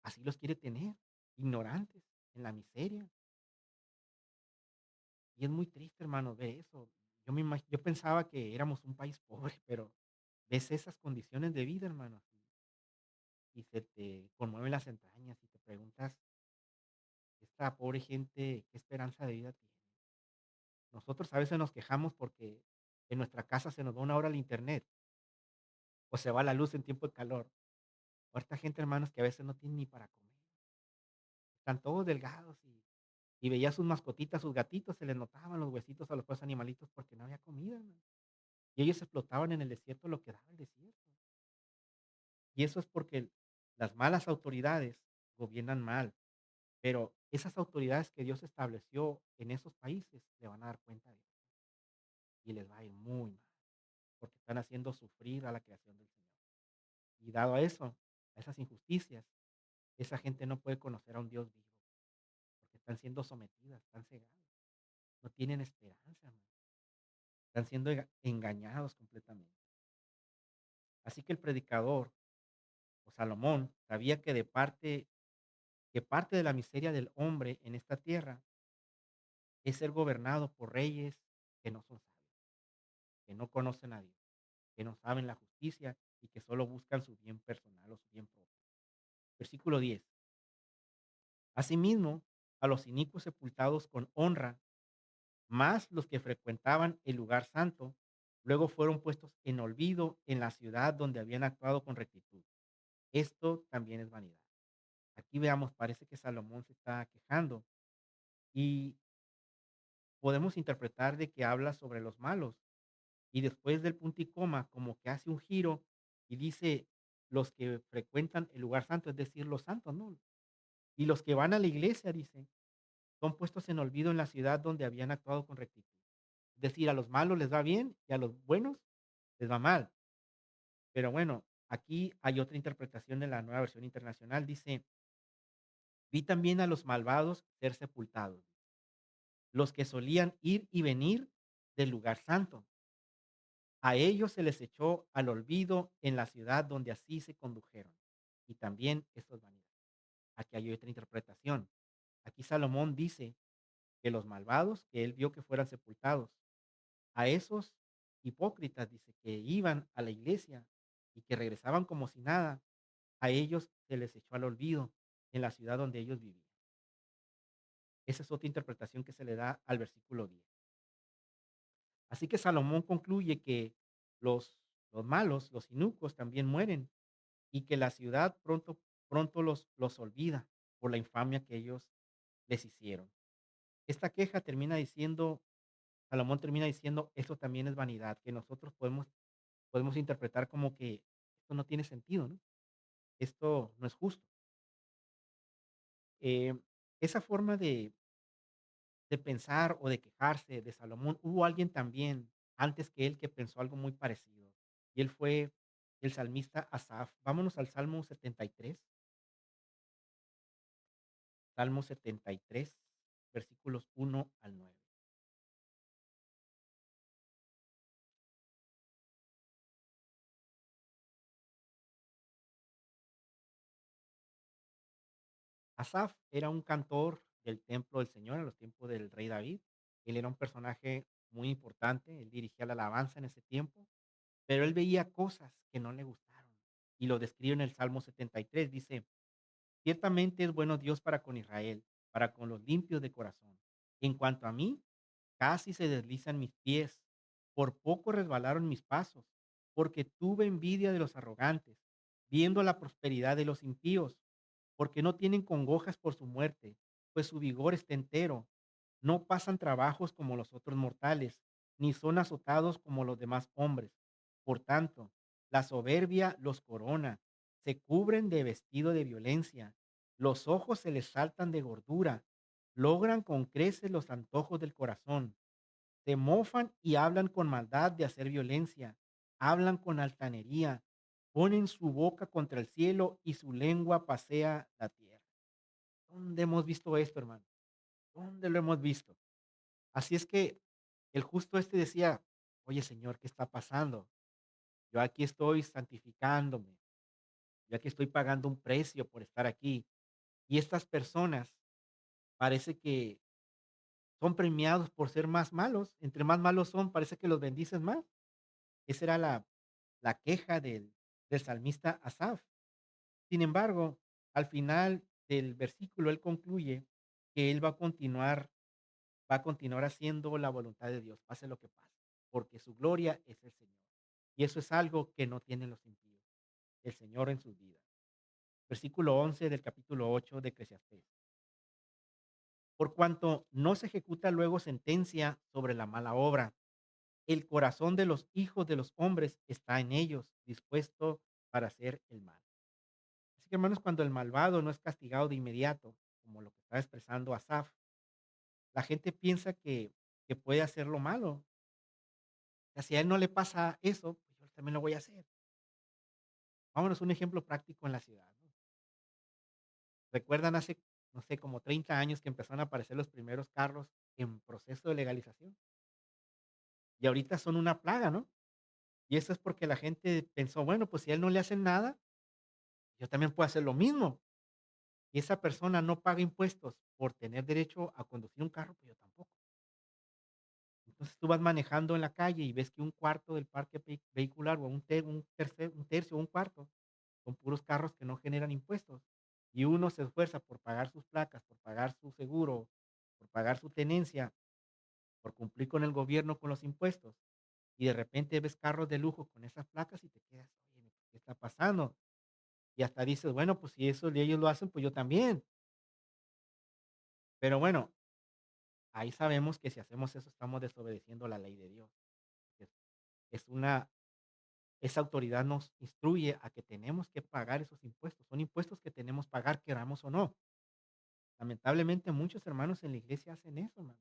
así los quiere tener, ignorantes, en la miseria. Y es muy triste, hermano, ver eso. Yo pensaba que éramos un país pobre, pero ves esas condiciones de vida, hermano, y se te conmueven las entrañas y te preguntas, esta pobre gente, ¿qué esperanza de vida tiene? Nosotros a veces nos quejamos porque en nuestra casa se nos va una hora el internet o se va la luz en tiempo de calor. Ahorita gente, hermanos, que a veces no tiene ni para comer, están todos delgados y veía sus mascotitas, sus gatitos, se les notaban los huesitos a los pobres animalitos porque no había comida, hermano. Y ellos explotaban en el desierto lo que daba el desierto. Y eso es porque las malas autoridades gobiernan mal, pero esas autoridades que Dios estableció en esos países le van a dar cuenta de eso y les va a ir muy mal, porque están haciendo sufrir a la creación del Señor. Y dado a eso, a esas injusticias, esa gente no puede conocer a un Dios vivo, porque están siendo sometidas, están cegadas, no tienen esperanza, hermano, están siendo engañados completamente. Así que el predicador, o Salomón, sabía que parte de la miseria del hombre en esta tierra es ser gobernado por reyes que no son sabios, que no conocen a Dios, que no saben la justicia y que solo buscan su bien personal o su bien propio. Versículo 10. Asimismo, a los inicuos sepultados con honra, más los que frecuentaban el lugar santo, luego fueron puestos en olvido en la ciudad donde habían actuado con rectitud. Esto también es vanidad. Aquí veamos, parece que Salomón se está quejando y podemos interpretar de que habla sobre los malos. Y después del punto y coma, como que hace un giro y dice los que frecuentan el lugar santo, es decir, los santos, ¿no? Y los que van a la iglesia, dice, son puestos en olvido en la ciudad donde habían actuado con rectitud. Es decir, a los malos les va bien y a los buenos les va mal. Pero bueno, aquí hay otra interpretación de la nueva versión internacional. Dice, vi también a los malvados ser sepultados, los que solían ir y venir del lugar santo. A ellos se les echó al olvido en la ciudad donde así se condujeron. Y también esto es vanidad. Aquí hay otra interpretación. Aquí Salomón dice que los malvados que él vio que fueran sepultados, a esos hipócritas, dice, que iban a la iglesia y que regresaban como si nada, a ellos se les echó al olvido en la ciudad donde ellos vivían. Esa es otra interpretación que se le da al versículo 10. Así que Salomón concluye que los, los malos, los inicuos, también mueren y que la ciudad pronto los olvida por la infamia que ellos les hicieron. Esta queja termina diciendo, Salomón termina diciendo, esto también es vanidad, que nosotros podemos interpretar como que esto no tiene sentido, ¿no? Esto no es justo. Eh, esa forma de pensar o de quejarse de Salomón, hubo alguien también antes que él que pensó algo muy parecido. Y él fue el salmista Asaf. Vámonos al Salmo 73. Salmo 73, versículos 1 al 9. Asaf era un cantor del templo del Señor en los tiempos del rey David. Él era un personaje muy importante, él dirigía la alabanza en ese tiempo, pero él veía cosas que no le gustaron y lo describe en el Salmo 73. Dice, ciertamente es bueno Dios para con Israel, para con los limpios de corazón. En cuanto a mí, casi se deslizan mis pies, por poco resbalaron mis pasos, porque tuve envidia de los arrogantes, viendo la prosperidad de los impíos, porque no tienen congojas por su muerte, pues su vigor está entero. No pasan trabajos como los otros mortales, ni son azotados como los demás hombres. Por tanto, la soberbia los corona, se cubren de vestido de violencia, los ojos se les saltan de gordura, logran con creces los antojos del corazón, se mofan y hablan con maldad de hacer violencia, hablan con altanería, ponen su boca contra el cielo y su lengua pasea la tierra. ¿Dónde hemos visto esto, hermano? ¿Dónde lo hemos visto? Así es que el justo este decía, oye Señor, ¿qué está pasando? Yo aquí estoy santificándome, yo aquí estoy pagando un precio por estar aquí. Y estas personas parece que son premiados por ser más malos. Entre más malos son, parece que los bendices más. Esa era la queja del salmista Asaf. Sin embargo, al final del versículo, él concluye que él va a continuar haciendo la voluntad de Dios, pase lo que pase, porque su gloria es el Señor. Y eso es algo que no tienen los impíos, el Señor en sus vidas. Versículo 11 del capítulo 8 de Eclesiastés. Por cuanto no se ejecuta luego sentencia sobre la mala obra, el corazón de los hijos de los hombres está en ellos, dispuesto para hacer el mal. Así que, hermanos, cuando el malvado no es castigado de inmediato, como lo que está expresando Asaf, la gente piensa que puede hacer lo malo. O sea, si a él no le pasa eso, pues yo también lo voy a hacer. Vámonos un ejemplo práctico en la ciudad, ¿no? ¿Recuerdan hace, no sé, como 30 años que empezaron a aparecer los primeros carros en proceso de legalización? Y ahorita son una plaga, ¿no? Y eso es porque la gente pensó, bueno, pues si a él no le hacen nada, yo también puedo hacer lo mismo. Y esa persona no paga impuestos por tener derecho a conducir un carro, pues yo tampoco. Entonces tú vas manejando en la calle y ves que un cuarto del parque vehicular o un tercio o un cuarto son puros carros que no generan impuestos. Y uno se esfuerza por pagar sus placas, por pagar su seguro, por pagar su tenencia, por cumplir con el gobierno con los impuestos. Y de repente ves carros de lujo con esas placas y te quedas, oye, ¿qué está pasando? Y hasta dices, bueno, pues si eso ellos lo hacen, pues yo también. Pero bueno, ahí sabemos que si hacemos eso estamos desobedeciendo la ley de Dios. Es, es una, esa autoridad nos instruye a que tenemos que pagar esos impuestos. Son impuestos que tenemos que pagar, queramos o no. Lamentablemente muchos hermanos en la iglesia hacen eso, hermano.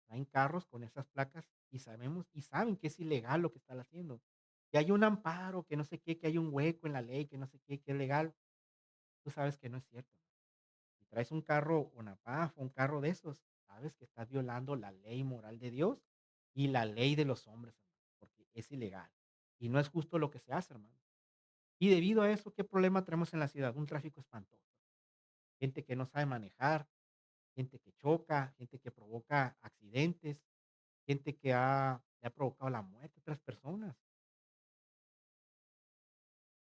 Traen carros con esas placas y sabemos y saben que es ilegal lo que están haciendo. Que hay un amparo, que no sé qué, que hay un hueco en la ley, que no sé qué, que es legal. Tú sabes que no es cierto. Si traes un carro, una PAF, un carro de esos, sabes que estás violando la ley moral de Dios y la ley de los hombres, hermano, porque es ilegal. Y no es justo lo que se hace, hermano. Y debido a eso, ¿qué problema tenemos en la ciudad? Un tráfico espantoso. Gente que no sabe manejar, gente que choca, gente que provoca accidentes, gente que le ha provocado la muerte a otras personas.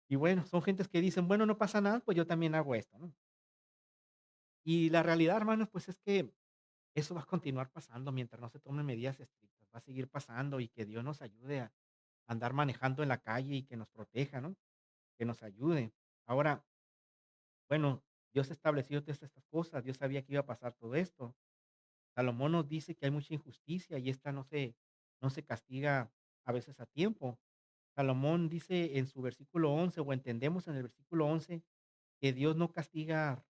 Y bueno, son gentes que dicen, bueno, no pasa nada, pues yo también hago esto, ¿no? Y la realidad, hermanos, pues es que eso va a continuar pasando mientras no se tomen medidas estrictas, va a seguir pasando y que Dios nos ayude a andar manejando en la calle y que nos proteja, ¿no? Que nos ayude. Ahora, bueno, Dios estableció todas estas cosas, Dios sabía que iba a pasar todo esto. Salomón nos dice que hay mucha injusticia y esta no se castiga a veces a tiempo. Salomón dice en su versículo 11 o entendemos en el versículo 11 que Dios no castiga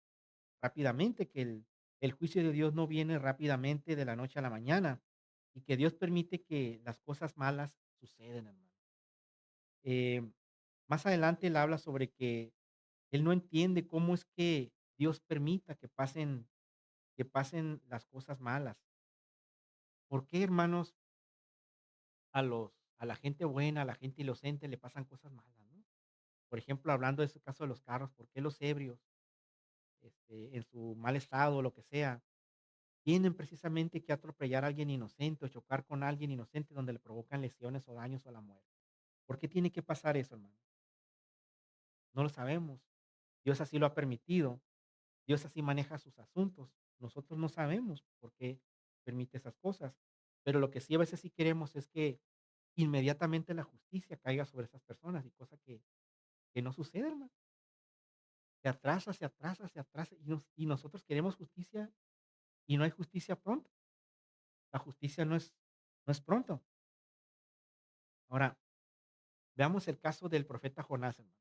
rápidamente, que el juicio de Dios no viene rápidamente de la noche a la mañana y que Dios permite que las cosas malas suceden, hermano. Eh, Más adelante él habla sobre que él no entiende cómo es que Dios permita que pasen las cosas malas. ¿Por qué, hermanos, a la gente buena, a la gente inocente le pasan cosas malas, ¿no? Por ejemplo, hablando de ese caso de los carros, ¿por qué los ebrios, en su mal estado, lo que sea, tienen precisamente que atropellar a alguien inocente o chocar con alguien inocente donde le provocan lesiones o daños o la muerte? ¿Por qué tiene que pasar eso, hermano? No lo sabemos. Dios así lo ha permitido. Dios así maneja sus asuntos. Nosotros no sabemos por qué permite esas cosas. Pero lo que sí a veces sí queremos es que inmediatamente la justicia caiga sobre esas personas y cosa que no sucede, hermano. Se atrasa, se atrasa, se atrasa y nosotros queremos justicia y no hay justicia pronto. La justicia no es pronto. Ahora, veamos el caso del profeta Jonás, hermano.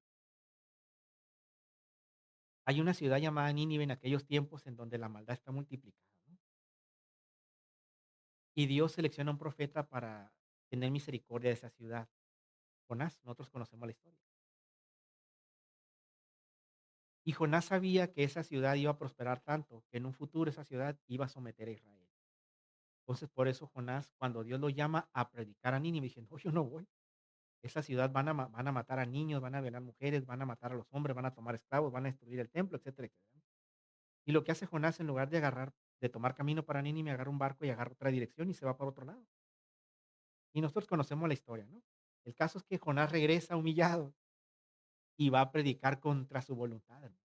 Hay una ciudad llamada Nínive en aquellos tiempos en donde la maldad está multiplicada, ¿no? Y Dios selecciona un profeta para tener misericordia de esa ciudad. Jonás, nosotros conocemos la historia. Y Jonás sabía que esa ciudad iba a prosperar tanto que en un futuro esa ciudad iba a someter a Israel. Entonces, por eso Jonás, cuando Dios lo llama a predicar a Nínive, dice: "No, yo no voy. Esa ciudad van a matar a niños, van a violar mujeres, van a matar a los hombres, van a tomar esclavos, van a destruir el templo, etcétera, etcétera". Y lo que hace Jonás, en lugar de tomar camino para Nínive, agarra un barco y agarra otra dirección y se va para otro lado. Y nosotros conocemos la historia, ¿no? El caso es que Jonás regresa humillado y va a predicar contra su voluntad, hermano.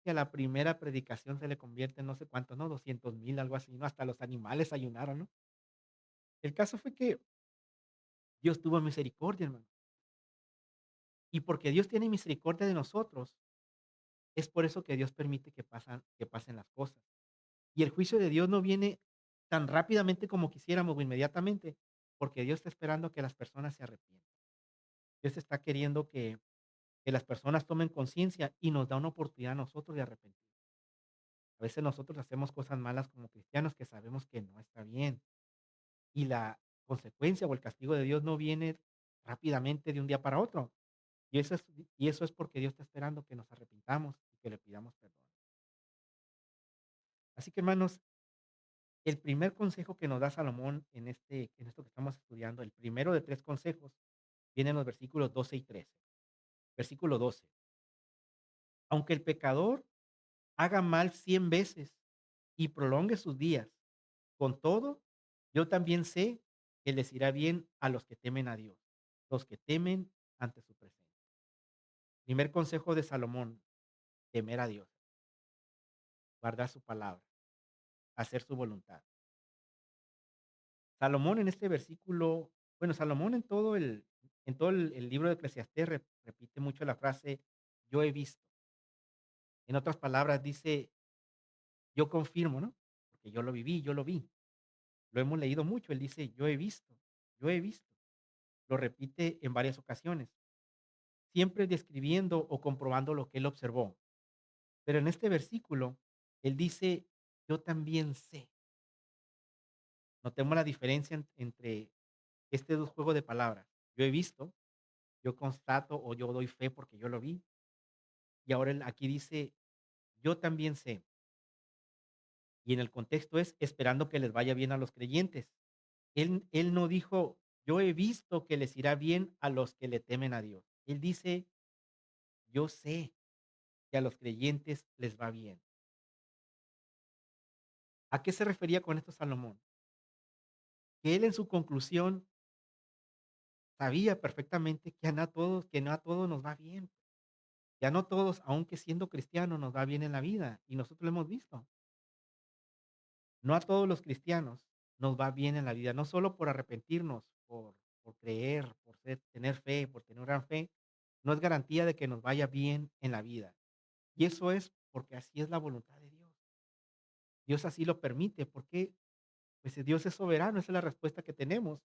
Y a la primera predicación se le convierte en no sé cuántos, ¿no? 200,000, algo así, ¿no? Hasta los animales ayunaron, ¿no? El caso fue que Dios tuvo misericordia, hermano. Y porque Dios tiene misericordia de nosotros, Es por eso que Dios permite que pasen las cosas. Y el juicio de Dios no viene tan rápidamente como quisiéramos o inmediatamente, porque Dios está esperando que las personas se arrepientan. Dios está queriendo que las personas tomen conciencia y nos da una oportunidad a nosotros de arrepentir. A veces nosotros hacemos cosas malas como cristianos que sabemos que no está bien. Y la consecuencia o el castigo de Dios no viene rápidamente de un día para otro. Y eso es porque Dios está esperando que nos arrepintamos y que le pidamos perdón. Así que, hermanos, el primer consejo que nos da Salomón en esto que estamos estudiando, el primero de 3 consejos, viene en los versículos 12 y 13. Versículo 12: "Aunque el pecador haga mal 100 veces y prolongue sus días, con todo, yo también sé que les irá bien a los que temen a Dios, los que temen ante su presencia". Primer consejo de Salomón: temer a Dios, guardar su palabra, hacer su voluntad. Salomón en este versículo, bueno, Salomón en todo el libro de Eclesiastés repite mucho la frase: "Yo he visto". En otras palabras, dice: "Yo confirmo", ¿no? Porque yo lo viví, yo lo vi. Lo hemos leído mucho, él dice: "Yo he visto, yo he visto". Lo repite en varias ocasiones, siempre describiendo o comprobando lo que él observó. Pero en este versículo, él dice: "Yo también sé". Notemos la diferencia entre este 2 juegos de palabras. Yo he visto, yo constato o yo doy fe porque yo lo vi. Y ahora él aquí dice: "Yo también sé". Y en el contexto es esperando que les vaya bien a los creyentes. Él no dijo: "Yo he visto que les irá bien a los que le temen a Dios". Él dice: "Yo sé que a los creyentes les va bien". ¿A qué se refería con esto Salomón? Que él en su conclusión sabía perfectamente que no a todos nos va bien, que a no todos, aunque siendo cristianos, nos va bien en la vida, y nosotros lo hemos visto. No a todos los cristianos nos va bien en la vida, no solo por arrepentirnos, por creer, tener fe, por tener gran fe, no es garantía de que nos vaya bien en la vida. Y eso es porque así es la voluntad de Dios. Dios así lo permite, porque pues Dios es soberano, esa es la respuesta que tenemos.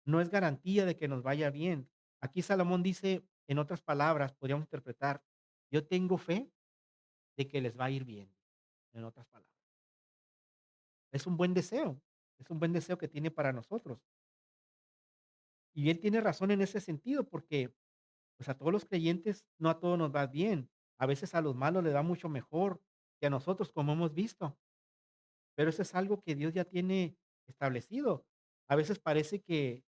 No es garantía de que nos vaya bien. Aquí Salomón dice, en otras palabras, podríamos interpretar: "Yo tengo fe de que les va a ir bien", en otras palabras. Es un buen deseo, es un buen deseo que tiene para nosotros. Y él tiene razón en ese sentido, porque, pues, a todos los creyentes, no a todos nos va bien. A veces a los malos les va mucho mejor que a nosotros, como hemos visto, pero eso es algo que Dios ya tiene establecido. A veces parece que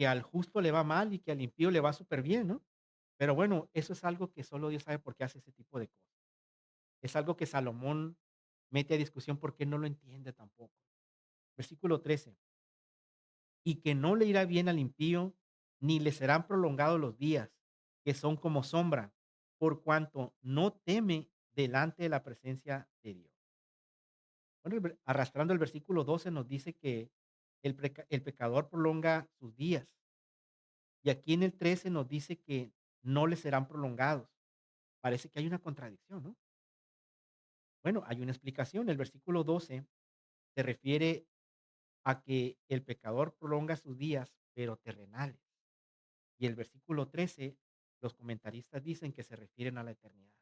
al justo le va mal y que al impío le va súper bien, ¿no? Pero bueno, eso es algo que solo Dios sabe por qué hace ese tipo de cosas. Es algo que Salomón mete a discusión porque él no lo entiende tampoco. Versículo 13: "Y que no le irá bien al impío, ni le serán prolongados los días, que son como sombra, por cuanto no teme delante de la presencia de Dios". Bueno, arrastrando el versículo 12 nos dice que el pecador prolonga sus días. Y aquí en el 13 nos dice que no le serán prolongados. Parece que hay una contradicción, ¿no? Bueno, hay una explicación. El versículo 12 se refiere a que el pecador prolonga sus días, pero terrenales. Y el versículo 13, los comentaristas dicen que se refieren a la eternidad,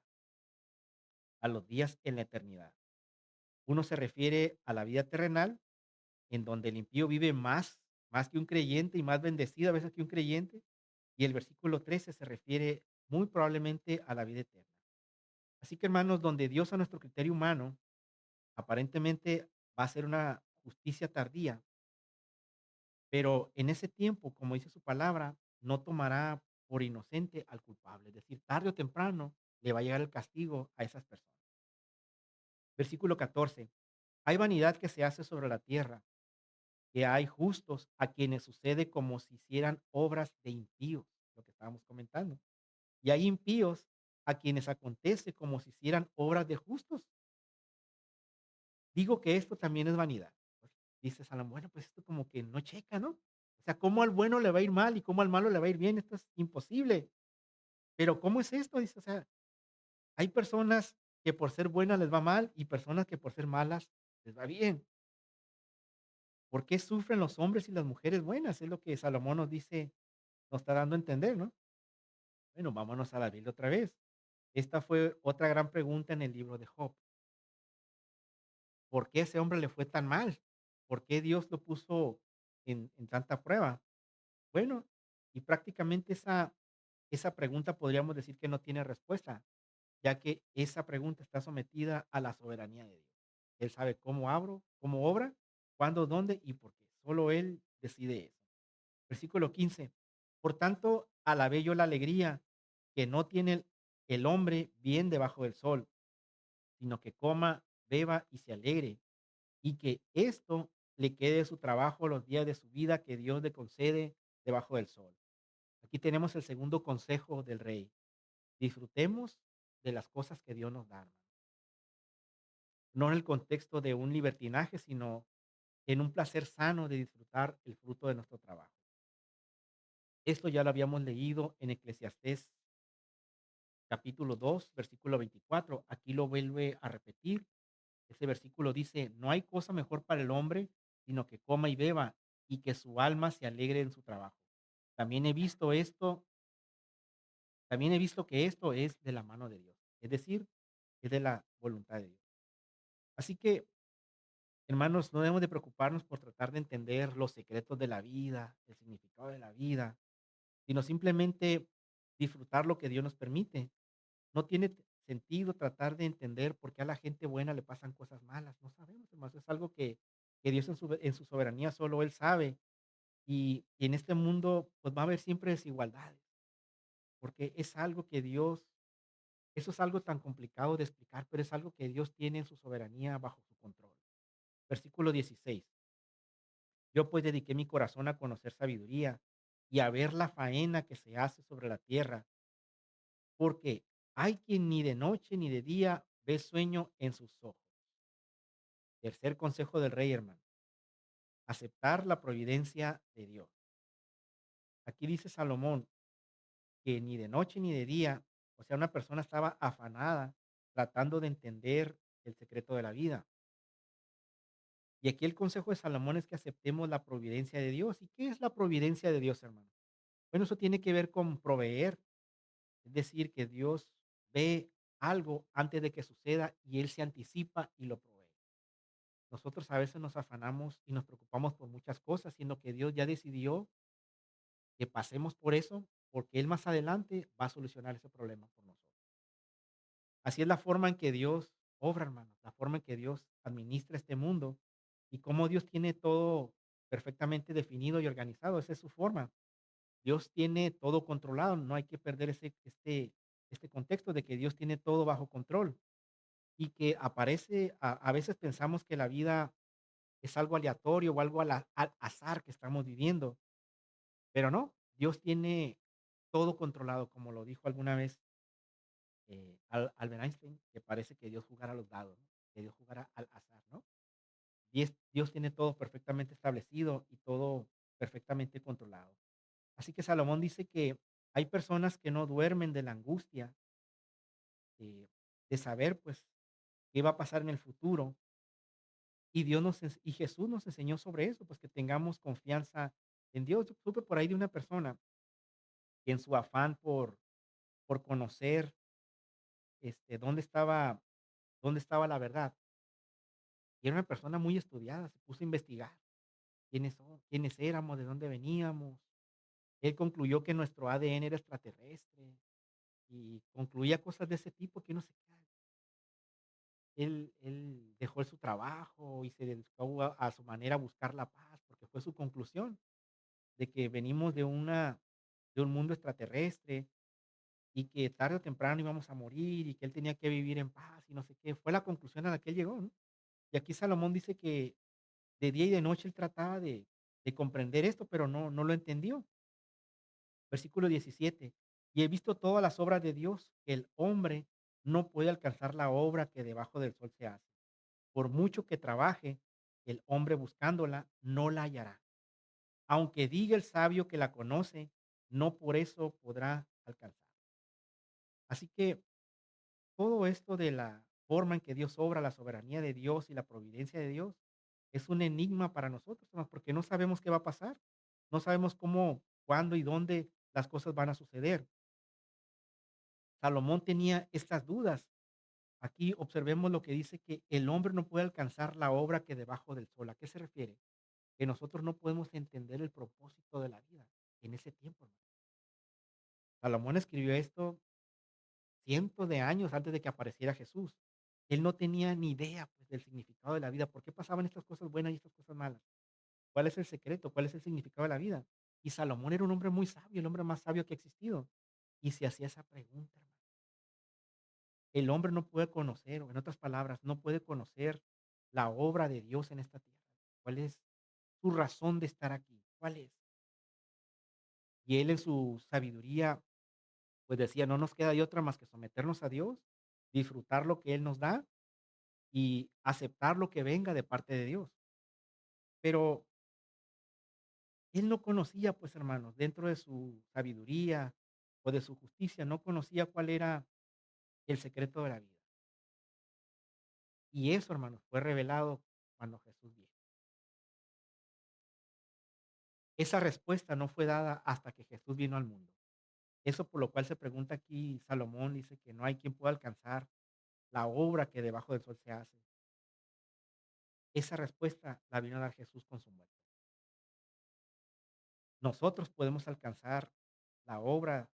a los días en la eternidad. Uno se refiere a la vida terrenal, en donde el impío vive más que un creyente y más bendecido a veces que un creyente. Y el versículo 13 se refiere muy probablemente a la vida eterna. Así que, hermanos, donde Dios a nuestro criterio humano aparentemente va a ser una justicia tardía, pero en ese tiempo, como dice su palabra, no tomará por inocente al culpable. Es decir, tarde o temprano le va a llegar el castigo a esas personas. Versículo 14: "Hay vanidad que se hace sobre la tierra, que hay justos a quienes sucede como si hicieran obras de impíos", lo que estábamos comentando. "Y hay impíos a quienes acontece como si hicieran obras de justos. Digo que esto también es vanidad". Pues, dice Salomón, bueno, pues esto como que no checa, ¿no? O sea, ¿cómo al bueno le va a ir mal y cómo al malo le va a ir bien? Esto es imposible. Pero ¿cómo es esto? Dice, o sea, Hay personas que por ser buenas les va mal y personas que por ser malas les va bien. ¿Por qué sufren los hombres y las mujeres buenas? Es lo que Salomón nos dice, nos está dando a entender, ¿no? Bueno, vámonos a la Biblia otra vez. Esta fue otra gran pregunta en el libro de Job. ¿Por qué ese hombre le fue tan mal? ¿Por qué Dios lo puso en tanta prueba? Bueno, y prácticamente esa pregunta podríamos decir que no tiene respuesta, ya que esa pregunta está sometida a la soberanía de Dios. Él sabe cómo obra, cuándo, dónde y por qué. Solo Él decide eso. Versículo 15. Por tanto, alabé yo la alegría que no tiene el hombre bien debajo del sol, sino que coma, beba y se alegre, y que esto le quede de su trabajo los días de su vida que Dios le concede debajo del sol. Aquí tenemos el segundo consejo del rey. Disfrutemos de las cosas que Dios nos da, hermano. No en el contexto de un libertinaje, sino en un placer sano de disfrutar el fruto de nuestro trabajo. Esto ya lo habíamos leído en Eclesiastés capítulo 2 versículo 24. Aquí lo vuelve a repetir. Ese versículo dice, no hay cosa mejor para el hombre, sino que coma y beba y que su alma se alegre en su trabajo. También he visto esto, también he visto que esto es de la mano de Dios, es decir, es de la voluntad de Dios. Así que, hermanos, no debemos de preocuparnos por tratar de entender los secretos de la vida, el significado de la vida, sino simplemente disfrutar lo que Dios nos permite. No tiene sentido tratar de entender por qué a la gente buena le pasan cosas malas. No sabemos, hermanos. Es algo que Dios en su soberanía solo Él sabe. Y en este mundo, pues va a haber siempre desigualdades, porque es algo que Dios, eso es algo tan complicado de explicar, pero es algo que Dios tiene en su soberanía bajo su control. Versículo 16. Yo pues dediqué mi corazón a conocer sabiduría y a ver la faena que se hace sobre la tierra, porque hay quien ni de noche ni de día ve sueño en sus ojos. Tercer consejo del rey, hermano, aceptar la providencia de Dios. Aquí dice Salomón que ni de noche ni de día, o sea, una persona estaba afanada tratando de entender el secreto de la vida. Y aquí el consejo de Salomón es que aceptemos la providencia de Dios. ¿Y qué es la providencia de Dios, hermano? Bueno, eso tiene que ver con proveer, es decir, que Dios ve algo antes de que suceda y Él se anticipa y lo provee. Nosotros a veces nos afanamos y nos preocupamos por muchas cosas, siendo que Dios ya decidió que pasemos por eso, porque Él más adelante va a solucionar ese problema por nosotros. Así es la forma en que Dios obra, hermano, la forma en que Dios administra este mundo y cómo Dios tiene todo perfectamente definido y organizado. Esa es su forma. Dios tiene todo controlado. No hay que perder este contexto de que Dios tiene todo bajo control y que aparece, a veces pensamos que la vida es algo aleatorio o algo al azar que estamos viviendo, pero no, Dios tiene todo controlado, como lo dijo alguna vez Albert Einstein, que parece que Dios jugara a los dados, ¿no? Que Dios jugara al azar, ¿no? Dios tiene todo perfectamente establecido y todo perfectamente controlado. Así que Salomón dice que hay personas que no duermen de la angustia de saber, pues, qué va a pasar en el futuro. Y Jesús nos enseñó sobre eso, pues que tengamos confianza en Dios. Yo supe por ahí de una persona que en su afán por conocer dónde estaba la verdad, y era una persona muy estudiada, se puso a investigar quiénes éramos, de dónde veníamos. Él concluyó que nuestro ADN era extraterrestre y concluía cosas de ese tipo que uno se queda. Él dejó su trabajo y se dedicó a su manera a buscar la paz, porque fue su conclusión de que venimos de un mundo extraterrestre y que tarde o temprano íbamos a morir y que él tenía que vivir en paz y no sé qué. Fue la conclusión a la que él llegó, ¿no? Y aquí Salomón dice que de día y de noche él trataba de comprender esto, pero no lo entendió. Versículo 17. Y he visto todas las obras de Dios, que el hombre no puede alcanzar la obra que debajo del sol se hace. Por mucho que trabaje, el hombre buscándola no la hallará. Aunque diga el sabio que la conoce, no por eso podrá alcanzar. Así que todo esto de la forma en que Dios obra, la soberanía de Dios y la providencia de Dios, es un enigma para nosotros, hermanos, porque no sabemos qué va a pasar. No sabemos cómo, cuándo y dónde las cosas van a suceder. Salomón tenía estas dudas. Aquí observemos lo que dice que el hombre no puede alcanzar la obra que debajo del sol. ¿A qué se refiere? Que nosotros no podemos entender el propósito de la vida en ese tiempo, hermano. Salomón escribió esto cientos de años antes de que apareciera Jesús. Él no tenía ni idea, pues, del significado de la vida. ¿Por qué pasaban estas cosas buenas y estas cosas malas? ¿Cuál es el secreto? ¿Cuál es el significado de la vida? Y Salomón era un hombre muy sabio, el hombre más sabio que ha existido. Y se hacía esa pregunta, hermano. El hombre no puede conocer, o en otras palabras, no puede conocer la obra de Dios en esta tierra. ¿Cuál es su razón de estar aquí? ¿Cuál es? Y él en su sabiduría, pues decía, no nos queda de otra más que someternos a Dios, disfrutar lo que Él nos da y aceptar lo que venga de parte de Dios. Pero él no conocía, pues, hermanos, dentro de su sabiduría o de su justicia, no conocía cuál era el secreto de la vida. Y eso, hermanos, fue revelado cuando Jesús viene. Esa respuesta no fue dada hasta que Jesús vino al mundo. Eso por lo cual se pregunta aquí Salomón, dice que no hay quien pueda alcanzar la obra que debajo del sol se hace. Esa respuesta la vino a dar Jesús con su muerte. Nosotros podemos alcanzar la obra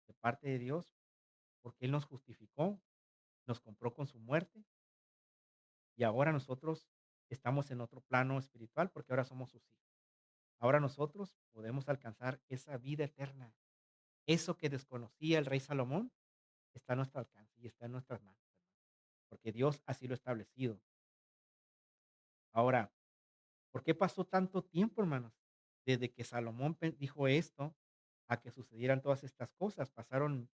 de parte de Dios porque Él nos justificó, nos compró con su muerte y ahora nosotros estamos en otro plano espiritual porque ahora somos sus hijos. Ahora nosotros podemos alcanzar esa vida eterna. Eso que desconocía el rey Salomón está a nuestro alcance y está en nuestras manos, porque Dios así lo ha establecido. Ahora, ¿por qué pasó tanto tiempo, hermanos? Desde que Salomón dijo esto a que sucedieran todas estas cosas. Pasaron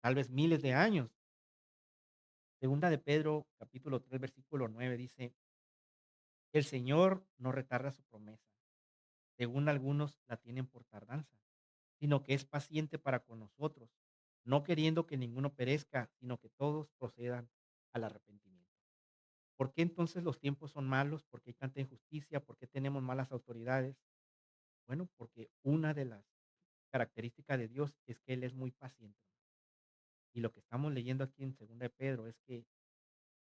tal vez miles de años. Segunda de Pedro, capítulo 3 versículo 9 dice: "El Señor no retarda su promesa, según algunos la tienen por tardanza, sino que es paciente para con nosotros, no queriendo que ninguno perezca, sino que todos procedan al arrepentimiento". ¿Por qué entonces los tiempos son malos? ¿Por qué hay tanta injusticia? ¿Por qué tenemos malas autoridades? Bueno, porque una de las características de Dios es que Él es muy paciente. Y lo que estamos leyendo aquí en Segunda de Pedro es que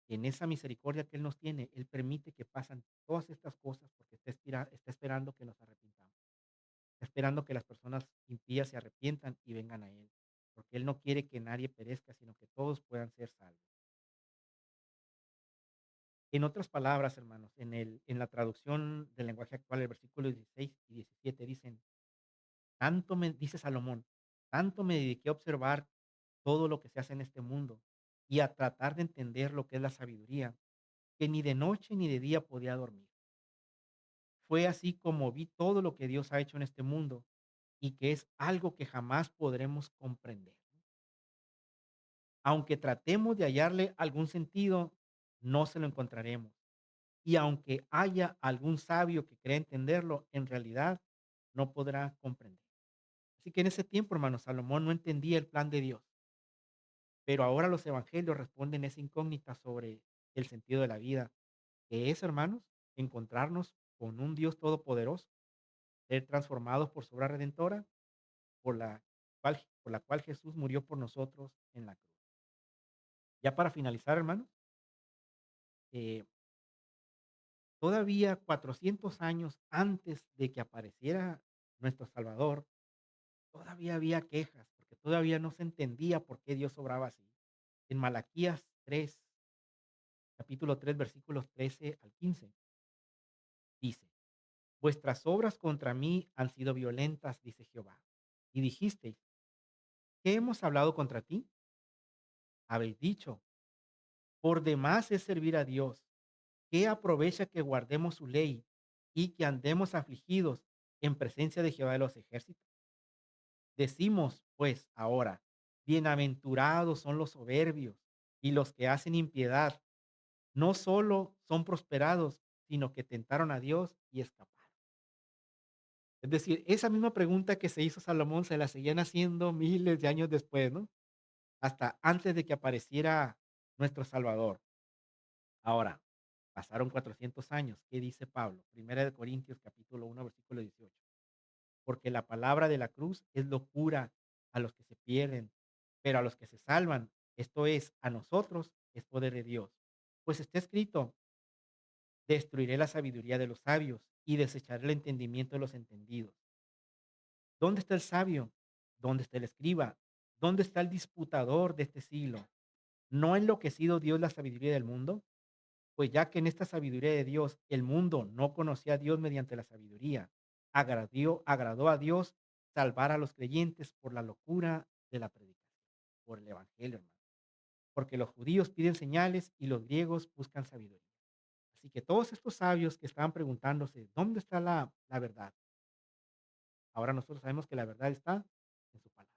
en esa misericordia que Él nos tiene, Él permite que pasen todas estas cosas porque está esperando que nos arrepintamos. Está esperando que las personas impías se arrepientan y vengan a Él. Porque Él no quiere que nadie perezca, sino que todos puedan ser salvos. En otras palabras, hermanos, en la traducción del lenguaje actual, el versículo 16 y 17 dicen: dice Salomón, tanto me dediqué a observar todo lo que se hace en este mundo y a tratar de entender lo que es la sabiduría, que ni de noche ni de día podía dormir. Fue así como vi todo lo que Dios ha hecho en este mundo y que es algo que jamás podremos comprender. Aunque tratemos de hallarle algún sentido, no se lo encontraremos. Y aunque haya algún sabio que crea entenderlo, en realidad no podrá comprender. Así que en ese tiempo, hermano, Salomón no entendía el plan de Dios, pero ahora los evangelios responden esa incógnita sobre el sentido de la vida, que es, hermanos, encontrarnos con un Dios todopoderoso, ser transformados por su obra redentora, por la cual Jesús murió por nosotros en la cruz. Ya para finalizar, hermanos, eh, todavía 400 años antes de que apareciera nuestro Salvador, todavía había quejas, porque todavía no se entendía por qué Dios obraba así. En Malaquías 3, capítulo 3, versículos 13 al 15, dice: "Vuestras obras contra mí han sido violentas, dice Jehová. Y dijisteis: ¿qué hemos hablado contra ti? Habéis dicho: por demás es servir a Dios. ¿Qué aprovecha que guardemos su ley y que andemos afligidos en presencia de Jehová de los ejércitos? Decimos, pues, ahora: bienaventurados son los soberbios y los que hacen impiedad. No solo son prosperados, sino que tentaron a Dios y escaparon". Es decir, esa misma pregunta que se hizo Salomón se la seguían haciendo miles de años después, ¿no? hasta antes de que apareciera nuestro Salvador. Ahora, pasaron 400 años. ¿Qué dice Pablo? Primera de Corintios, capítulo 1, versículo 18. Porque la palabra de la cruz es locura a los que se pierden, pero a los que se salvan, esto es, a nosotros, es poder de Dios. Pues está escrito, destruiré la sabiduría de los sabios y desecharé el entendimiento de los entendidos. ¿Dónde está el sabio? ¿Dónde está el escriba? ¿Dónde está el disputador de este siglo? ¿No ha enloquecido Dios la sabiduría del mundo? Pues ya que en esta sabiduría de Dios el mundo no conocía a Dios mediante la sabiduría, agradó a Dios salvar a los creyentes por la locura de la predicación, por el evangelio, hermano. Porque los judíos piden señales y los griegos buscan sabiduría. Así que todos estos sabios que estaban preguntándose, ¿dónde está la verdad? Ahora nosotros sabemos que la verdad está en su palabra.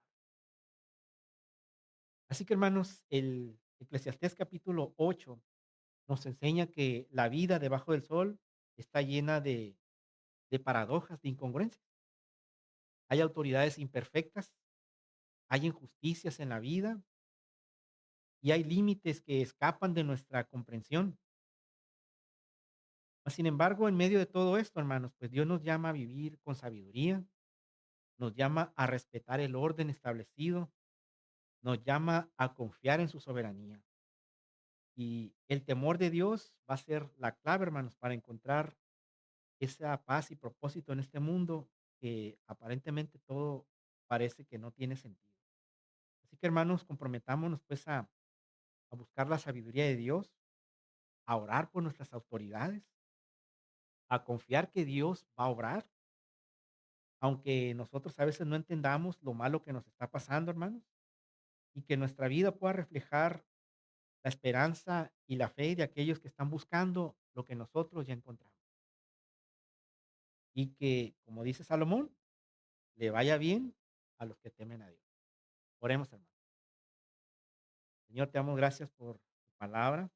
Así que, hermanos, el Eclesiastés capítulo 8 nos enseña que la vida debajo del sol está llena de paradojas, de incongruencias. Hay autoridades imperfectas, hay injusticias en la vida y hay límites que escapan de nuestra comprensión. Mas, sin embargo, en medio de todo esto, hermanos, pues Dios nos llama a vivir con sabiduría, nos llama a respetar el orden establecido, nos llama a confiar en su soberanía. Y el temor de Dios va a ser la clave, hermanos, para encontrar esa paz y propósito en este mundo que aparentemente todo parece que no tiene sentido. Así que, hermanos, comprometámonos pues a buscar la sabiduría de Dios, a orar por nuestras autoridades, a confiar que Dios va a obrar, aunque nosotros a veces no entendamos lo malo que nos está pasando, hermanos, y que nuestra vida pueda reflejar la esperanza y la fe de aquellos que están buscando lo que nosotros ya encontramos. Y que, como dice Salomón, le vaya bien a los que temen a Dios. Oremos, hermanos. Señor, te damos gracias por tu palabra.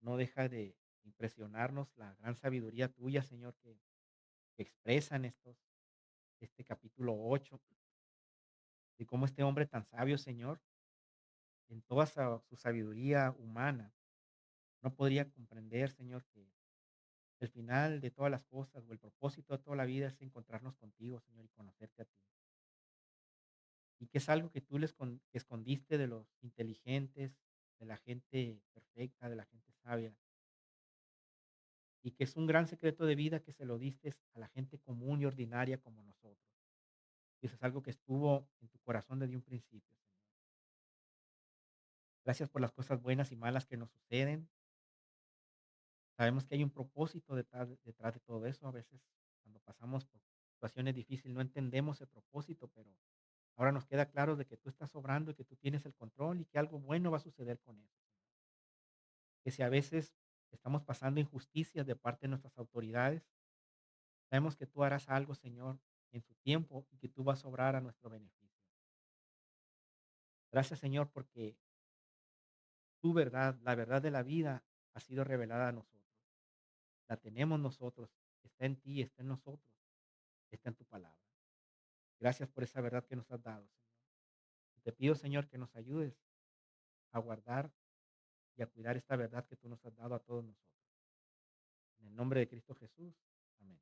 No deja de impresionarnos la gran sabiduría tuya, Señor, que expresa en este capítulo 8 de cómo este hombre tan sabio, Señor, en toda su sabiduría humana, no podría comprender, Señor, que el final de todas las cosas o el propósito de toda la vida es encontrarnos contigo, Señor, y conocerte a ti. Y que es algo que tú que escondiste de los inteligentes, de la gente perfecta, de la gente sabia, y que es un gran secreto de vida que se lo diste a la gente común y ordinaria como nosotros. Y eso es algo que estuvo en tu corazón desde un principio, Señor. Gracias por las cosas buenas y malas que nos suceden. Sabemos que hay un propósito detrás de todo eso. A veces, cuando pasamos por situaciones difíciles, no entendemos el propósito, pero ahora nos queda claro de que tú estás obrando y que tú tienes el control y que algo bueno va a suceder con eso. Que si a veces estamos pasando injusticias de parte de nuestras autoridades, sabemos que tú harás algo, Señor, en su tiempo y que tú vas a obrar a nuestro beneficio. Gracias, Señor, porque tu verdad, la verdad de la vida, ha sido revelada a nosotros. La tenemos nosotros, está en ti, está en nosotros, está en tu palabra. Gracias por esa verdad que nos has dado, Señor. Y te pido, Señor, que nos ayudes a guardar y a cuidar esta verdad que tú nos has dado a todos nosotros. En el nombre de Cristo Jesús. Amén.